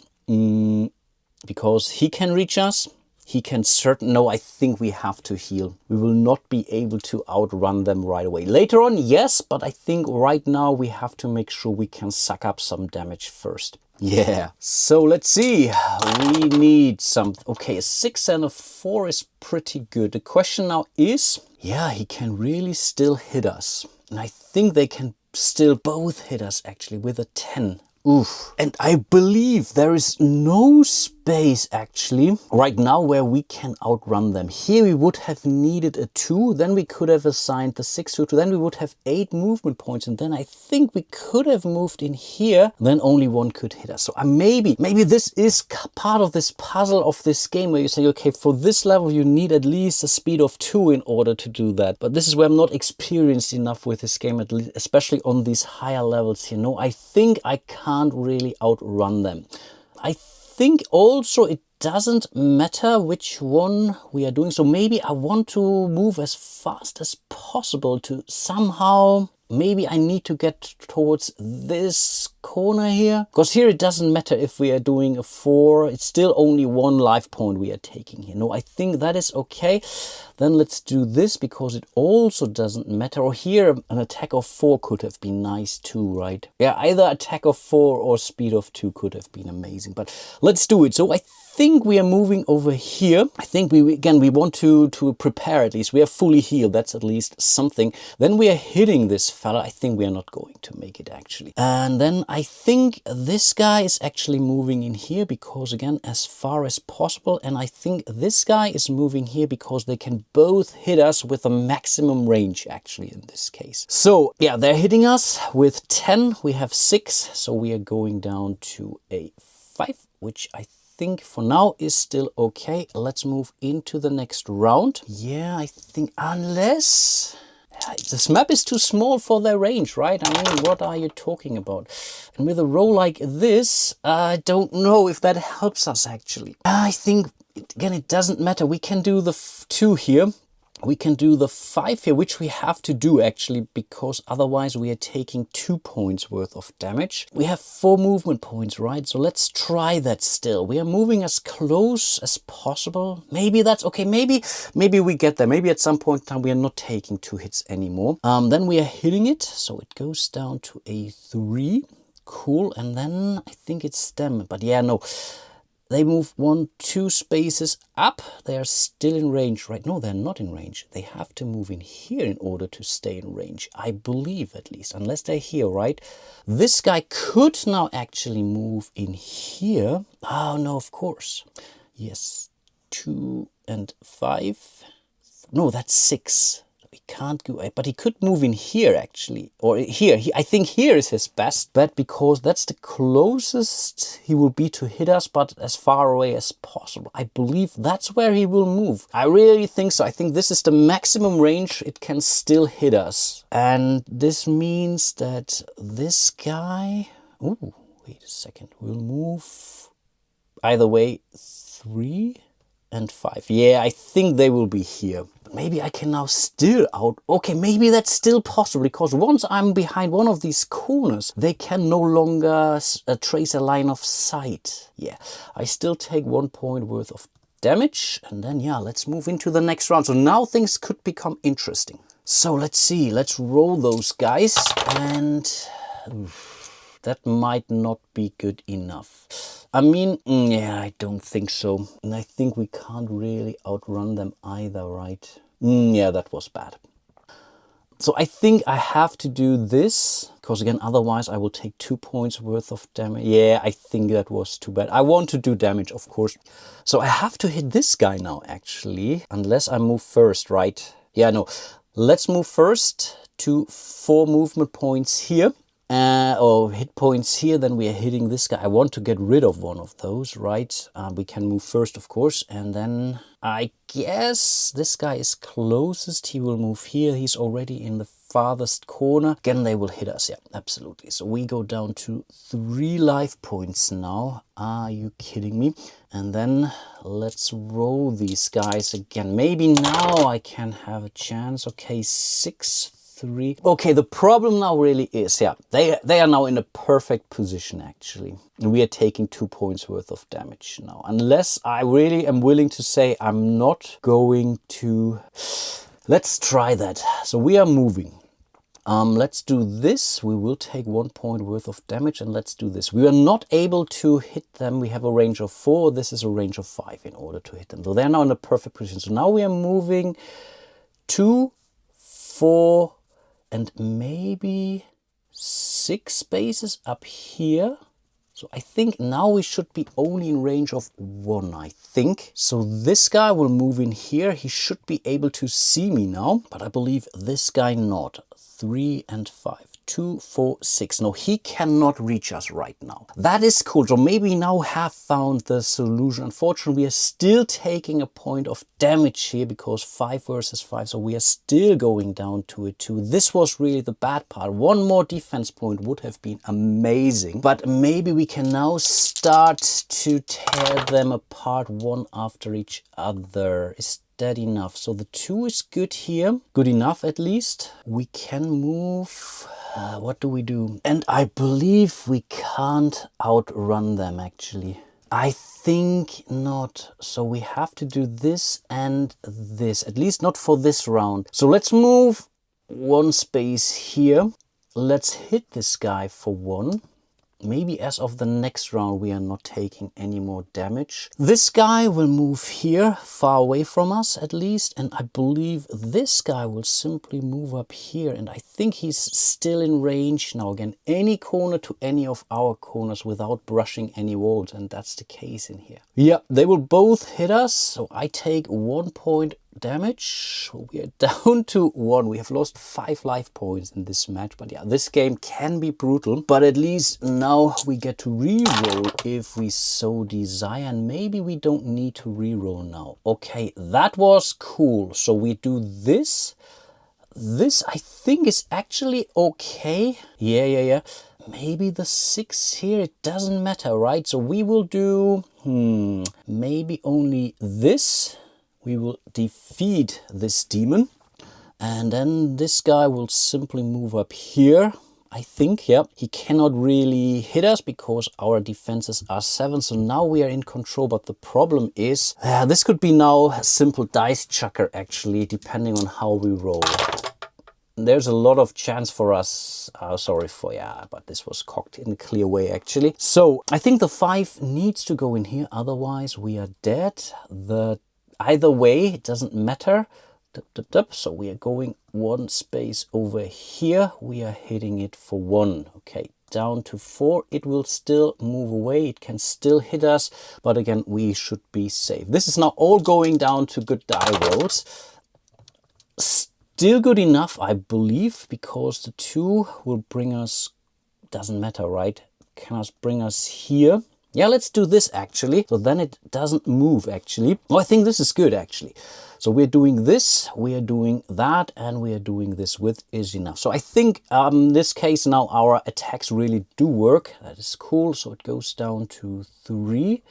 Because he can reach us. He can no, I think we have to heal. We will not be able to outrun them right away. Later on, yes, but I think right now we have to make sure we can suck up some damage first. Yeah, so let's see. We need some... Okay, a 6 and a 4 is pretty good. The question now is... Yeah, he can really still hit us. And I think they can still both hit us actually with a 10. Oof. And I believe there is no space actually right now where we can outrun them. Here we would have needed a 2, then we could have assigned the 6 to 2, then we would have 8 movement points, and then I think we could have moved in here, then only 1 could hit us. So maybe this is part of this puzzle of this game where you say, okay, for this level you need at least a speed of 2 in order to do that. But this is where I'm not experienced enough with this game, at least, especially on these higher levels here. No, I think I can't really outrun them. I think also it doesn't matter which one we are doing. So maybe I want to move as fast as possible to somehow... Maybe I need to get towards this corner here. Because here it doesn't matter if we are doing a 4. It's still only 1 life point we are taking here. No, I think that is okay. Then let's do this because it also doesn't matter. Or here an attack of 4 could have been nice too, right? Yeah, either attack of 4 or speed of 2 could have been amazing. But let's do it. So I think we are moving over here. I think we want to prepare at least. We are fully healed. That's at least something. Then we are hitting this fella. I think we are not going to make it actually. And then I think this guy is actually moving in here because again, as far as possible. And I think this guy is moving here because they can both hit us with a maximum range actually in this case. So yeah, they're hitting us with 10. We have 6. So we are going down to a 5, which I think for now is still okay. Let's move into the next round. Yeah, I think unless... This map is too small for their range, right? I mean, what are you talking about? And with a roll like this, I don't know if that helps us actually. I think, again, it doesn't matter. We can do the 2 here. We can do the 5 here, which we have to do actually, because otherwise we are taking 2 points worth of damage. We have 4 movement points, right? So let's try that still. We are moving as close as possible. Maybe that's okay. Maybe we get there. Maybe at some point in time we are not taking 2 hits anymore. Then we are hitting it. So it goes down to a 3. Cool. And then I think it's them. But yeah, no. They move 1, 2 spaces up. They are still in range, right? No, they're not in range. They have to move in here in order to stay in range. I believe at least, unless they're here, right? This guy could now actually move in here. Oh, no, of course. Yes, 2 and 5. No, that's 6. He can't go, but he could move in here actually, or here. I think here is his best bet because that's the closest he will be to hit us, but as far away as possible. I believe that's where he will move. I really think so. I think this is the maximum range it can still hit us. And this means that this guy... Oh, wait a second. We'll move either way 3 and 5. Yeah, I think they will be here. But maybe I can now still out... Okay, maybe that's still possible, because once I'm behind one of these corners, they can no longer trace a line of sight. Yeah, I still take 1 point worth of damage. And then, yeah, let's move into the next round. So now things could become interesting. So let's see. Let's roll those guys. And... that might not be good enough. I mean, yeah, I don't think so. And I think we can't really outrun them either, right? Yeah, that was bad. So I think I have to do this, because again, otherwise I will take 2 points worth of damage. Yeah, I think that was too bad. I want to do damage, of course. So I have to hit this guy now, actually, unless I move first, right? Yeah, no. Let's move first to 4 movement points here. Or hit points here, then we are hitting this guy. I want to get rid of one of those, right? We can move first, of course, and then I guess this guy is closest. He will move here. He's already in the farthest corner. Again, they will hit us. Yeah, absolutely. So we go down to 3 life points now. Are you kidding me? And then let's roll these guys again. Maybe now I can have a chance. Okay, 6, 3. Okay, the problem now really is, yeah, they are now in a perfect position actually. We are taking 2 points worth of damage now. Unless I really am willing to say I'm not going to... Let's try that. So we are moving. Let's do this. We will take 1 point worth of damage, and let's do this. We are not able to hit them. We have a range of 4. This is a range of 5 in order to hit them. So they're now in a perfect position. So now we are moving 2, 4, and maybe 6 spaces up here. So I think now we should be only in range of 1, I think. So this guy will move in here. He should be able to see me now, but I believe this guy not. 3 and 5. 2, 4, 6. No, he cannot reach us right now. That is cool. So maybe we now have found the solution. Unfortunately, we are still taking a point of damage here because 5 versus 5. So we are still going down to a 2. This was really the bad part. 1 more defense point would have been amazing. But maybe we can now start to tear them apart one after each other. Is that enough? So the 2 is good here. Good enough at least. We can move... what do we do? And I believe we can't outrun them actually. I think not. So we have to do this and this, at least not for this round. So let's move 1 space here. Let's hit this guy for 1. Maybe as of the next round we are not taking any more damage. This guy will move here, far away from us at least. And I believe this guy will simply move up here. And I think he's still in range. Now again, any corner to any of our corners without brushing any walls. And that's the case in here. Yeah, they will both hit us. So I take 1 point damage. We are down to 1. We have lost 5 life points in this match, but yeah, this game can be brutal, but at least now we get to re-roll if we so desire, and maybe we don't need to re-roll now. Okay, that was cool. So we do this. This I think is actually okay. Yeah. Maybe the 6 here, it doesn't matter, right? So we will do maybe only this. We will defeat this demon, and then this guy will simply move up here. I think, yeah, he cannot really hit us because our defenses are 7. So now we are in control. But the problem is, this could be now a simple dice chucker actually, depending on how we roll. There's a lot of chance for us. But this was cocked in a clear way actually. So I think the 5 needs to go in here. Otherwise we are dead. Either way, it doesn't matter. So we are going 1 space over here. We are hitting it for 1. Okay, down to 4. It will still move away. It can still hit us. But again, we should be safe. This is now all going down to good die rolls. Still good enough, I believe, because the 2 will bring us... Doesn't matter, right? Can bring us here. Yeah, let's do this actually. So then it doesn't move actually. Oh, I think this is good actually. So we're doing this, we are doing that, and we are doing this with is enough. So I think in this case now our attacks really do work. That is cool. So it goes down to 3.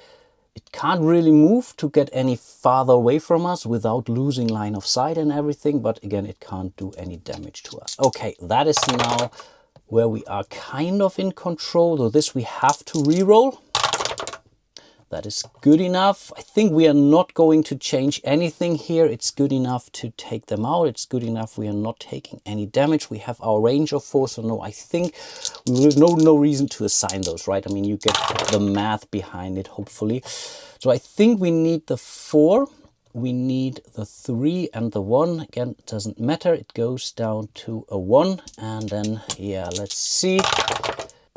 It can't really move to get any farther away from us without losing line of sight and everything. But again, it can't do any damage to us. Okay, that is now where we are kind of in control. So this we have to re-roll. That is good enough. I think we are not going to change anything here. It's good enough to take them out. It's good enough we are not taking any damage. We have our range of 4, so no, I think we will no reason to assign those, right? I mean, you get the math behind it, hopefully. So I think we need the 4. We need the 3 and the 1. Again, it doesn't matter. It goes down to a 1. And then, yeah, let's see.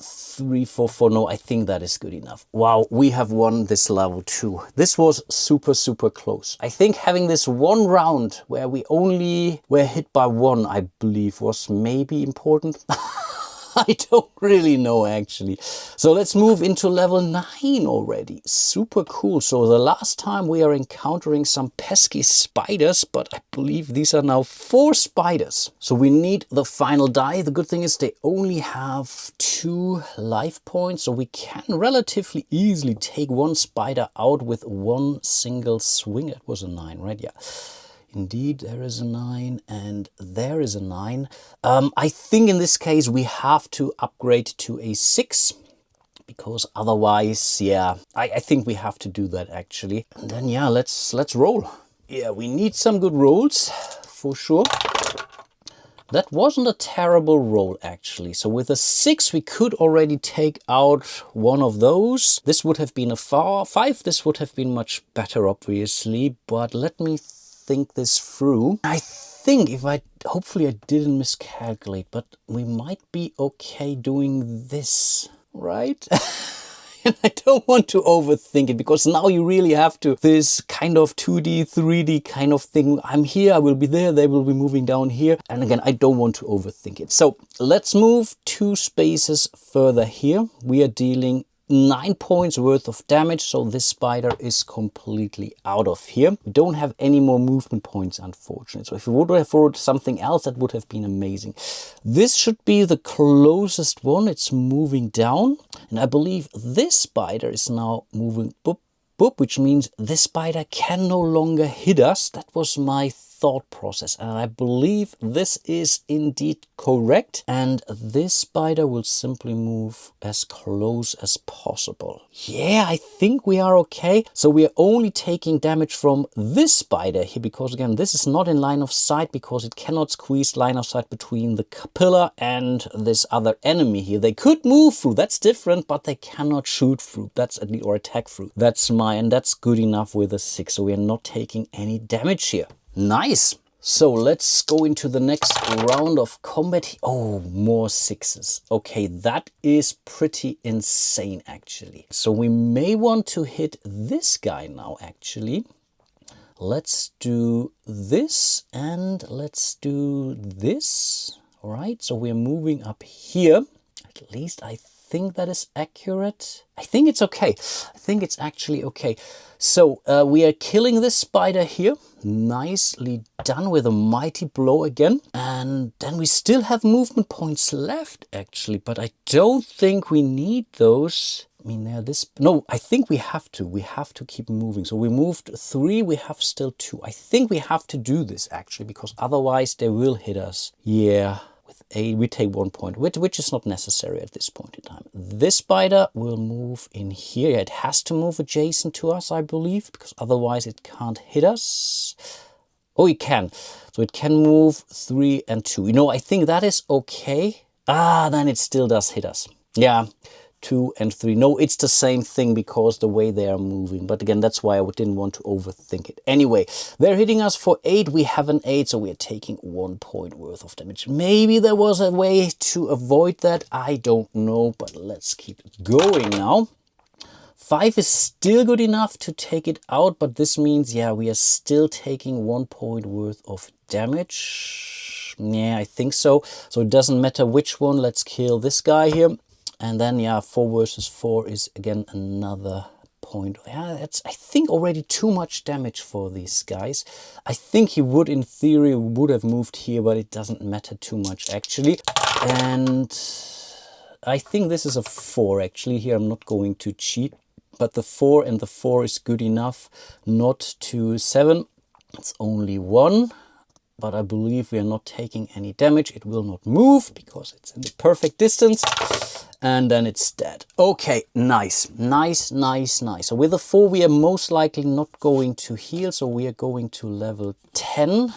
3, 4, 4. No, I think that is good enough. Wow, we have won this level 2. This was super close. I think having this 1 round where we only were hit by 1, I believe, was maybe important. I don't really know actually. So let's move into level 9 already. Super cool. So the last time we are encountering some pesky spiders, but I believe these are now 4 spiders. So we need the final die. The good thing is they only have 2 life points, so we can relatively easily take one spider out with one single swing. It was a 9, right? Yeah. Indeed, there is a 9 and there is a 9. I think in this case we have to upgrade to a 6 because otherwise, yeah, I think we have to do that actually. And then, yeah, let's roll. Yeah, we need some good rolls for sure. That wasn't a terrible roll actually. So with a 6 we could already take out one of those. This would have been a 5. This would have been much better obviously, but let me think this through. I think hopefully I didn't miscalculate, but we might be okay doing this, right? And I don't want to overthink it because now you really have to, this kind of 2D, 3D kind of thing. I'm here, I will be there, they will be moving down here. And again, I don't want to overthink it. So let's move 2 spaces further here. We are dealing 9 points worth of damage, so this spider is completely out of here. We don't have any more movement points, unfortunately. So if we would have rolled something else, that would have been amazing. This should be the closest one. It's moving down, and I believe this spider is now moving boop, boop, which means this spider can no longer hit us. That was my thought process, and I believe this is indeed correct, and this spider will simply move as close as possible. Yeah, I think we are okay. So we are only taking damage from this spider here because again this is not in line of sight because it cannot squeeze line of sight between the pillar and this other enemy here. They could move through, that's different, but they cannot shoot through, that's at least, or attack through. That's and that's good enough with a 6, so we are not taking any damage here. Nice. So let's go into the next round of combat. Oh, more 6s. Okay, that is pretty insane actually. So we may want to hit this guy now actually. Let's do this and let's do this. All right, so we're moving up here. At least I think that is accurate. I think it's okay. I think it's actually okay. So we are killing this spider here. Nicely done with a mighty blow again. And then we still have movement points left actually, but I don't think we need those. I mean, no, I think we have to keep moving. So we moved 3, we have still 2. I think we have to do this actually, because otherwise they will hit us. Yeah. We take 1 point, which is not necessary at this point in time. This spider will move in here. It has to move adjacent to us, I believe, because otherwise it can't hit us. Oh, it can. So it can move 3 and 2. You know, I think that is okay. Then it still does hit us. Yeah. 2 and 3. No, it's the same thing because the way they are moving. But again, that's why I didn't want to overthink it. Anyway, they're hitting us for 8. We have an 8, so we are taking 1 point worth of damage. Maybe there was a way to avoid that. I don't know, but let's keep going now. 5 is still good enough to take it out, but this means, yeah, we are still taking 1 point worth of damage. Yeah, I think so. So it doesn't matter which one. Let's kill this guy here. And then, yeah, 4 versus 4 is again another point. Yeah, that's, I think, already too much damage for these guys. I think he would, in theory, would have moved here, but it doesn't matter too much, actually. And I think this is a 4, actually. Here, I'm not going to cheat. But the 4 and the 4 is good enough not to 7. It's only 1. But I believe we are not taking any damage. It will not move because it's in the perfect distance. And then it's dead. Okay, nice, nice, nice, nice. So with the 4, we are most likely not going to heal. So we are going to level 10.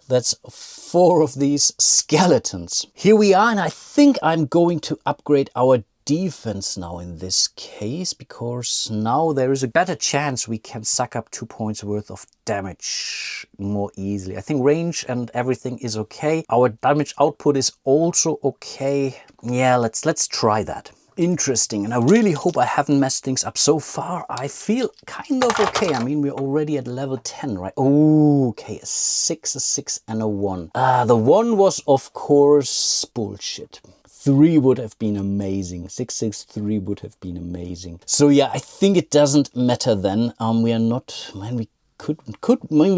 That's 4 of these skeletons. Here we are, and I think I'm going to upgrade our defense now in this case, because now there is a better chance we can suck up 2 points worth of damage more easily. I think range and everything is okay. Our damage output is also okay. Yeah, let's try that. Interesting, and I really hope I haven't messed things up. So far I feel kind of okay. I mean, we're already at level 10, right? Oh, okay, a 6, and a 1. The 1 was of course bullshit. 663 would have been amazing. 663 would have been amazing. So yeah, I think it doesn't matter then. We are not, man, we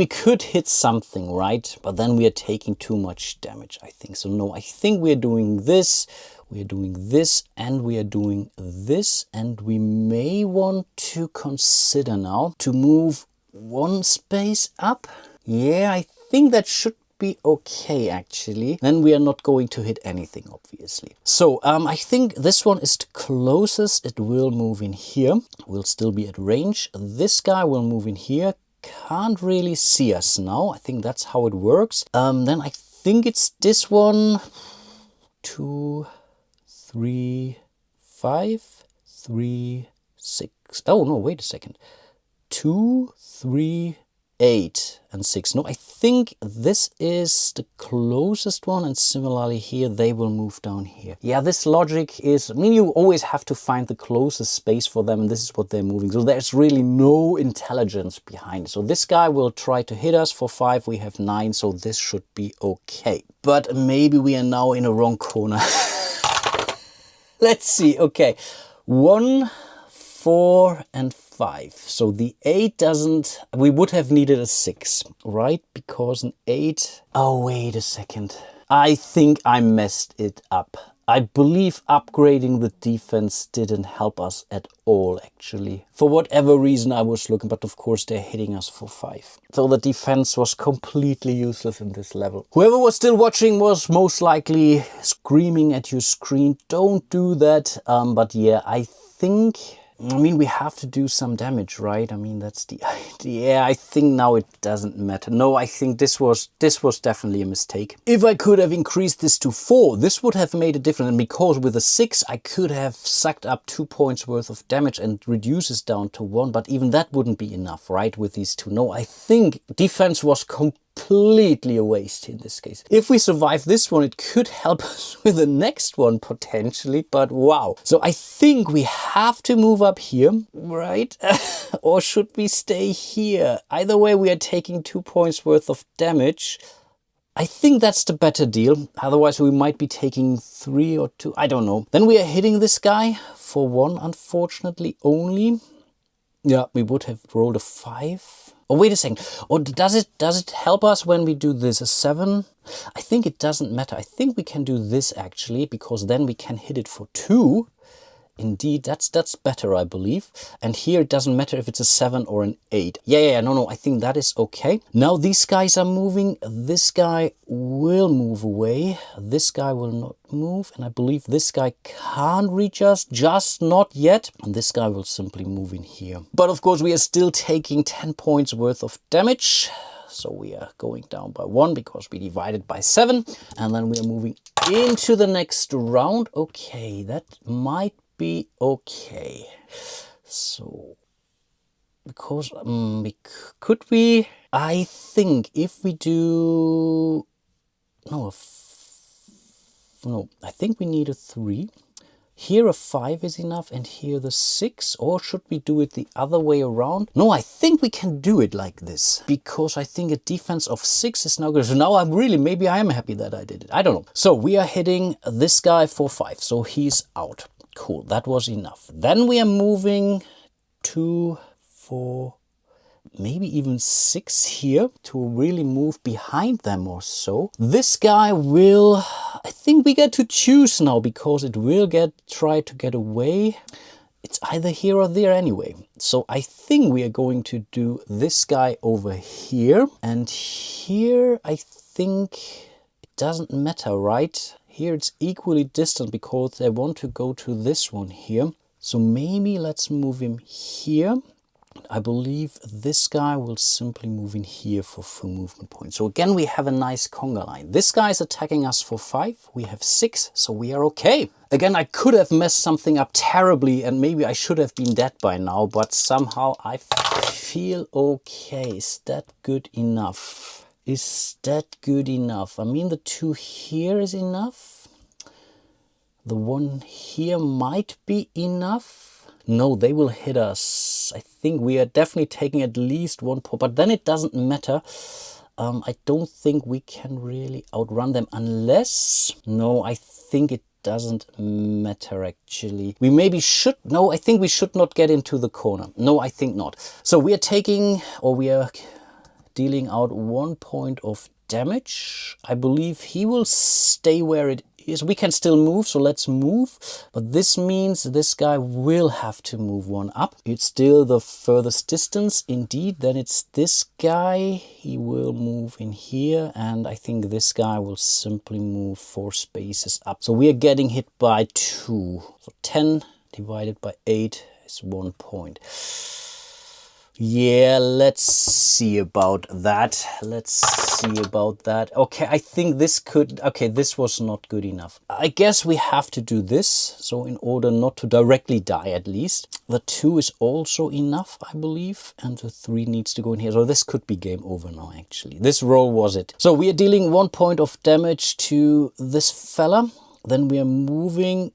could hit something, right? But then we are taking too much damage, I think. So no, I think we are doing this. We are doing this and we are doing this, and we may want to consider now to move one space up. Yeah, I think that should be okay actually. Then we are not going to hit anything, obviously. So I think this one is the closest. It will move in here. We'll still be at range. This guy will move in here. Can't really see us now. I think that's how it works. Then I think it's this one. 2, 3, 5, 3, 6. Oh no, wait a second. 2, 3, 8 and 6. No, I think this is the closest one, and similarly here they will move down here. Yeah, this logic is, I mean, you always have to find the closest space for them, and this is what they're moving. So there's really no intelligence behind it. So this guy will try to hit us for 5. We have 9, so this should be okay. But maybe we are now in a wrong corner. Let's see. Okay, 1, 4 and 5. So the 8 doesn't, we would have needed a 6, right? Because an 8, oh, wait a second. I think I messed it up. I believe upgrading the defense didn't help us at all, actually. For whatever reason I was looking, but of course they're hitting us for 5. So the defense was completely useless in this level. Whoever was still watching was most likely screaming at your screen. Don't do that. But yeah, I think, I mean, we have to do some damage, right? I mean, that's the idea. Yeah, I think now it doesn't matter. No, I think this was definitely a mistake. If I could have increased this to 4, this would have made a difference. And because with a 6, I could have sucked up 2 points worth of damage and reduces down to 1. But even that wouldn't be enough, right? With these 2. No, I think defense was completely a waste in this case. If we survive this one, it could help us with the next one potentially, but wow. So I think we have to move up here, right? Or should we stay here? Either way, we are taking 2 points worth of damage. I think that's the better deal. Otherwise, we might be taking 3 or 2. I don't know. Then we are hitting this guy for 1, unfortunately, only. Yeah, we would have rolled a 5. Oh, wait a second. Or does it help us when we do this? A 7? I think it doesn't matter. I think we can do this actually, because then we can hit it for 2. Indeed, that's better, I believe. And here it doesn't matter if it's a 7 or an 8. Yeah, no, I think that is okay. Now these guys are moving. This guy will move away. This guy will not move. And I believe this guy can't reach us, just not yet. And this guy will simply move in here. But of course, we are still taking 10 points worth of damage. So we are going down by 1 because we divided by 7. And then we are moving into the next round. Okay, that might be okay. So because I think if we do no, I think we need a 3. Here a 5 is enough, and here the 6. Or should we do it the other way around? No, I think we can do it like this, because I think a defense of 6 is now good. So now maybe I am happy that I did it. I don't know. So we are hitting this guy for 5, so he's out. Cool, that was enough. Then we are moving 2, 4, maybe even 6 here to really move behind them or so. This guy will, I think we get to choose now, because it will try to get away. It's either here or there anyway. So I think we are going to do this guy over here. And here I think it doesn't matter, right? Here it's equally distant because they want to go to this one here. So maybe let's move him here. I believe this guy will simply move in here for full movement points. So again, we have a nice conga line. This guy is attacking us for 5. We have 6, so we are okay. Again, I could have messed something up terribly and maybe I should have been dead by now, but somehow I feel okay. Is that good enough? Is that good enough? I mean, the 2 here is enough. The 1 here might be enough. No, they will hit us. I think we are definitely taking at least 1 point, but then it doesn't matter. I don't think we can really outrun them unless... No, I think it doesn't matter actually. We maybe should, no, I think we should not get into the corner. No, I think not. So we are taking, or we are dealing out 1 point of damage. I believe he will stay where it is. We can still move, so let's move. But this means this guy will have to move 1 up. It's still the furthest distance. Indeed, then it's this guy. He will move in here, and I think this guy will simply move 4 spaces up. So we are getting hit by 2. So 10 divided by 8 is 1 point. Yeah, let's see about that. Let's see about that. Okay, I think this could... Okay, this was not good enough. I guess we have to do this. So in order not to directly die, at least. The 2 is also enough, I believe. And the 3 needs to go in here. So this could be game over now, actually. This roll was it. So we are dealing 1 point of damage to this fella. Then we are moving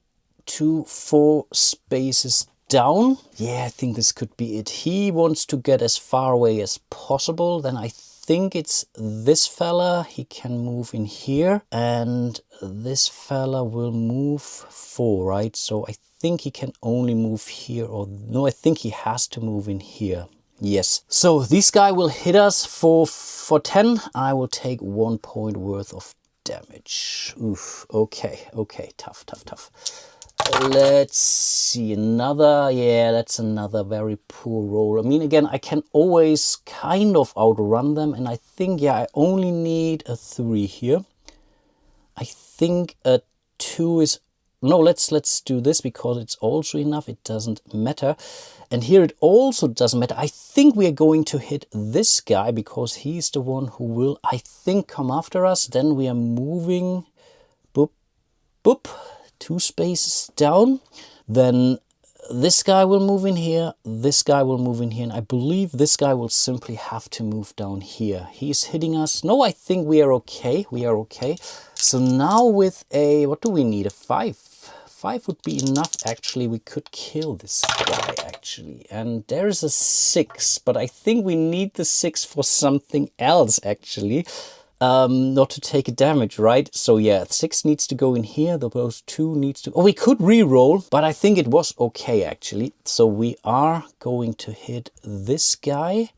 to 4 spaces down. Yeah, I think this could be it. He wants to get as far away as possible. Then I think it's this fella. He can move in here, and this fella will move 4, right? So I think he can only move here, or no, I think he has to move in here. Yes. So this guy will hit us for 10. I will take 1 point worth of damage. Oof. Okay. Okay. Tough, tough, tough. Let's see, another, yeah, that's another very poor roll. I mean, again, I can always kind of outrun them, and I think, yeah, I only need a 3 here. I think a 2 is, no, let's do this because it's also enough. It doesn't matter. And here it also doesn't matter. I think we are going to hit this guy because he's the one who will, I think, come after us. Then we are moving, boop, boop. 2 spaces down, then this guy will move in here, this guy will move in here, and I believe this guy will simply have to move down here. He's hitting us. No, I think we are okay. We are okay. So now with a, what do we need? A 5. 5 would be enough, actually. We could kill this guy, actually. And there's a 6, but I think we need the 6 for something else, actually. Not to take a damage, right? So yeah, 6 needs to go in here. Those 2 needs to... Oh, we could re-roll, but I think it was okay, actually. So we are going to hit this guy.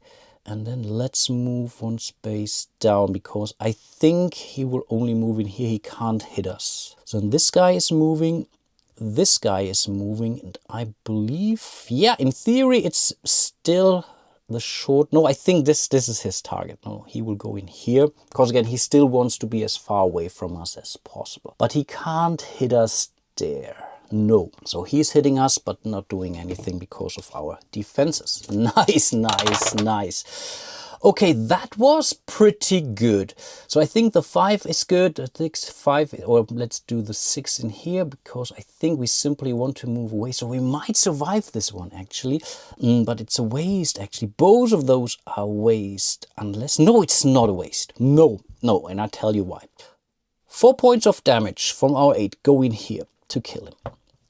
And then let's move 1 space down, because I think he will only move in here. He can't hit us. So this guy is moving. This guy is moving. And I believe... Yeah, in theory, it's still... the short, no, I think this is his target. No, he will go in here because again he still wants to be as far away from us as possible, but he can't hit us there. No, so he's hitting us but not doing anything because of our defenses. Nice, nice, nice. Okay, that was pretty good. So I think the 5 is good. I think 5, or let's do the 6 in here, because I think we simply want to move away. So we might survive this one, actually. But it's a waste, actually. Both of those are waste. Unless... No, it's not a waste. No, no, and I'll tell you why. 4 points of damage from our 8 go in here to kill him.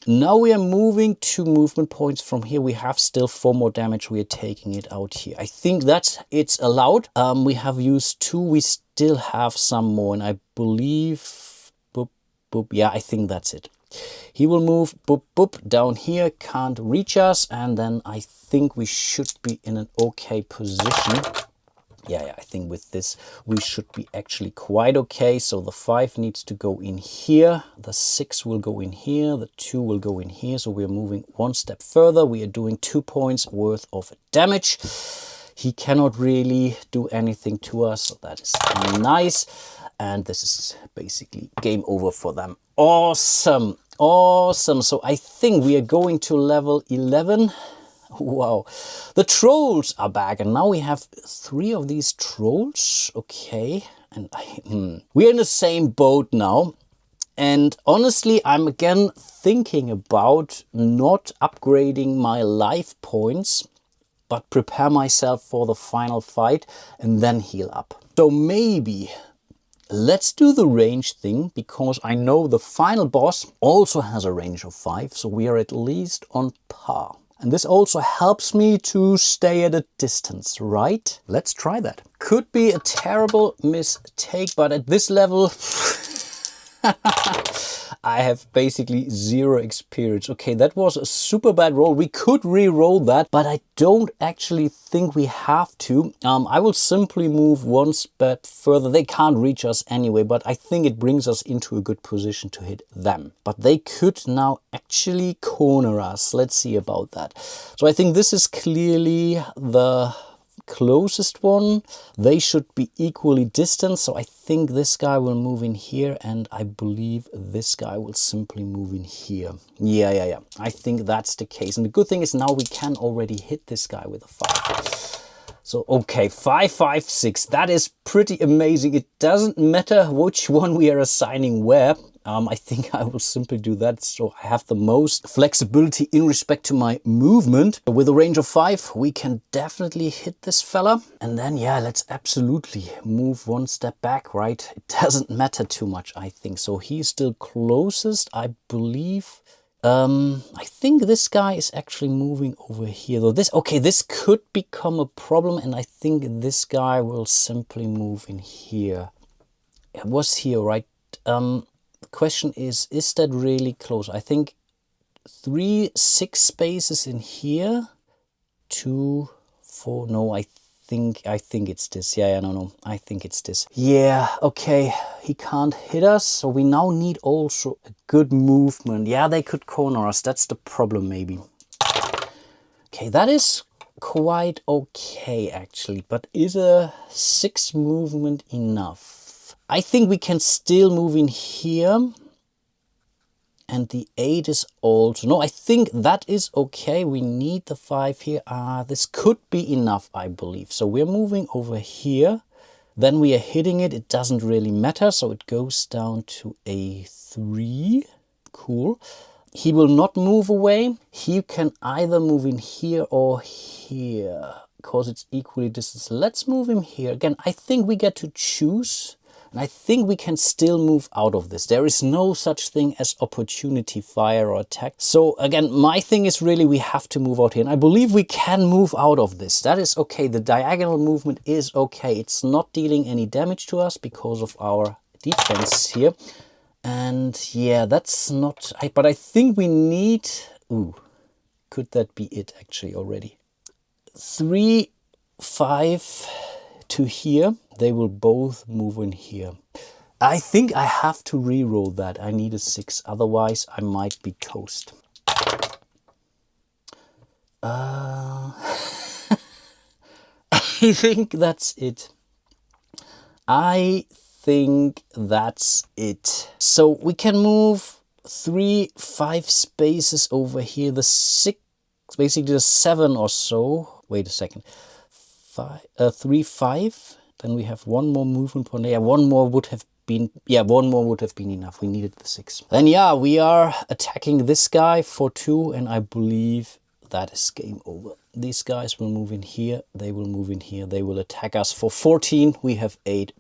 Now we are moving 2 movement points from here. We have still 4 more damage. We are taking it out here. I think that it's allowed. We have used 2. We still have some more. And I believe... Boop, boop. Yeah, I think that's it. He will move boop, boop, down here. Can't reach us. And then I think we should be in an okay position. Yeah, I think with this we should be actually quite okay. So the 5 needs to go in here, the 6 will go in here, the 2 will go in here. So we're moving 1 step further. We are doing 2 points worth of damage. He cannot really do anything to us, so that is nice. And this is basically game over for them. Awesome, awesome. So I think we are going to level 11. Wow, the trolls are back, and now we have 3 of these trolls. Okay, and we're in the same boat now. And honestly, I'm again thinking about not upgrading my life points, but prepare myself for the final fight and then heal up. So maybe let's do the range thing, because I know the final boss also has a range of 5, so we are at least on par. And this also helps me to stay at a distance, right? Let's try that. Could be a terrible mistake, but at this level, I have basically zero experience. Okay, that was a super bad roll. We could re-roll that, but I don't actually think we have to. I will simply move one step further. They can't reach us anyway, but I think it brings us into a good position to hit them. But they could now actually corner us. Let's see about that. So I think this is clearly the closest one. They should be equally distant, so I think this guy will move in here, and I believe this guy will simply move in here. Yeah. I think that's the case. And the good thing is now we can already hit this guy with a 5. So, okay, 5, 5, 6. That is pretty amazing. It doesn't matter which one we are assigning where. I think I will simply do that so I have the most flexibility in respect to my movement. With a range of 5, we can definitely hit this fella. And then, yeah, let's absolutely move one step back, right? It doesn't matter too much, I think. So he's still closest, I believe. I think this guy is actually moving over here. Though this could become a problem, and I think this guy will simply move in here. It was here, right? Question is that really close? I think 3, 6 spaces in here, 2, 4. No, I think it's this. Yeah, no, I think it's this. Yeah, okay, he can't hit us, so we now need also a good movement. Yeah, they could corner us. That's the problem, maybe. Okay, that is quite okay actually, but is a 6 movement enough? I think we can still move in here, and the 8 is also, no, I think that is okay. We need the 5 here. This could be enough, I believe. So we're moving over here, then we are hitting it. It doesn't really matter, so it goes down to a 3. Cool. He will not move away. He can either move in here or here, because it's equally distant. Let's move him here. Again, I think we get to choose. And I think we can still move out of this. There is no such thing as opportunity fire or attack. So again, my thing is really we have to move out here. And I believe we can move out of this. That is okay. The diagonal movement is okay. It's not dealing any damage to us because of our defense here. And yeah, that's not... But I think we need... Ooh, could that be it actually already? 3, 5... to here, they will both move in here. I think I have to re-roll that. I need a 6, otherwise I might be toast. I think that's it. I think that's it. So we can move 3, 5 spaces over here. The 6, basically the 7 or so. Wait a second. 3, 5. Then we have one more movement point. Yeah, one more would have been enough. We needed the 6. Then yeah, we are attacking this guy for 2, and I believe that is game over. These guys will move in here. They will move in here. They will attack us for 14. We have 8.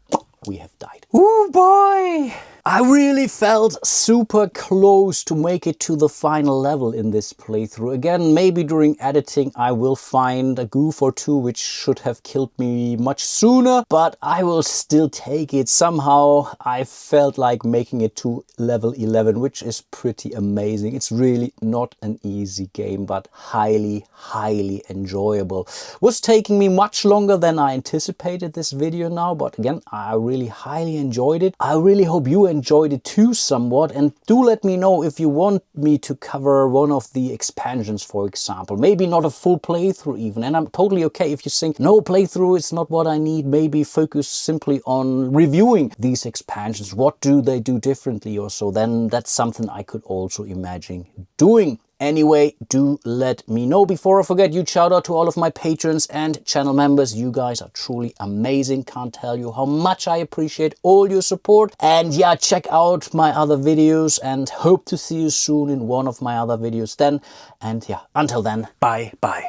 We have died. Oh boy! I really felt super close to make it to the final level in this playthrough. Again, maybe during editing I will find a goof or 2 which should have killed me much sooner, but I will still take it. Somehow I felt like making it to level 11, which is pretty amazing. It's really not an easy game, but highly, highly enjoyable. Was taking me much longer than I anticipated this video now, but again, I really highly enjoyed it. I really hope you enjoyed it too somewhat, and do let me know if you want me to cover one of the expansions, for example. Maybe not a full playthrough even, and I'm totally okay if you think no, playthrough is not what I need. Maybe focus simply on reviewing these expansions. What do they do differently or so? Then that's something I could also imagine doing. Anyway, do let me know. Before I forget, huge shout out to all of my patrons and channel members. You guys are truly amazing. Can't tell you how much I appreciate all your support. And yeah, check out my other videos and hope to see you soon in one of my other videos then. And yeah, until then, bye bye.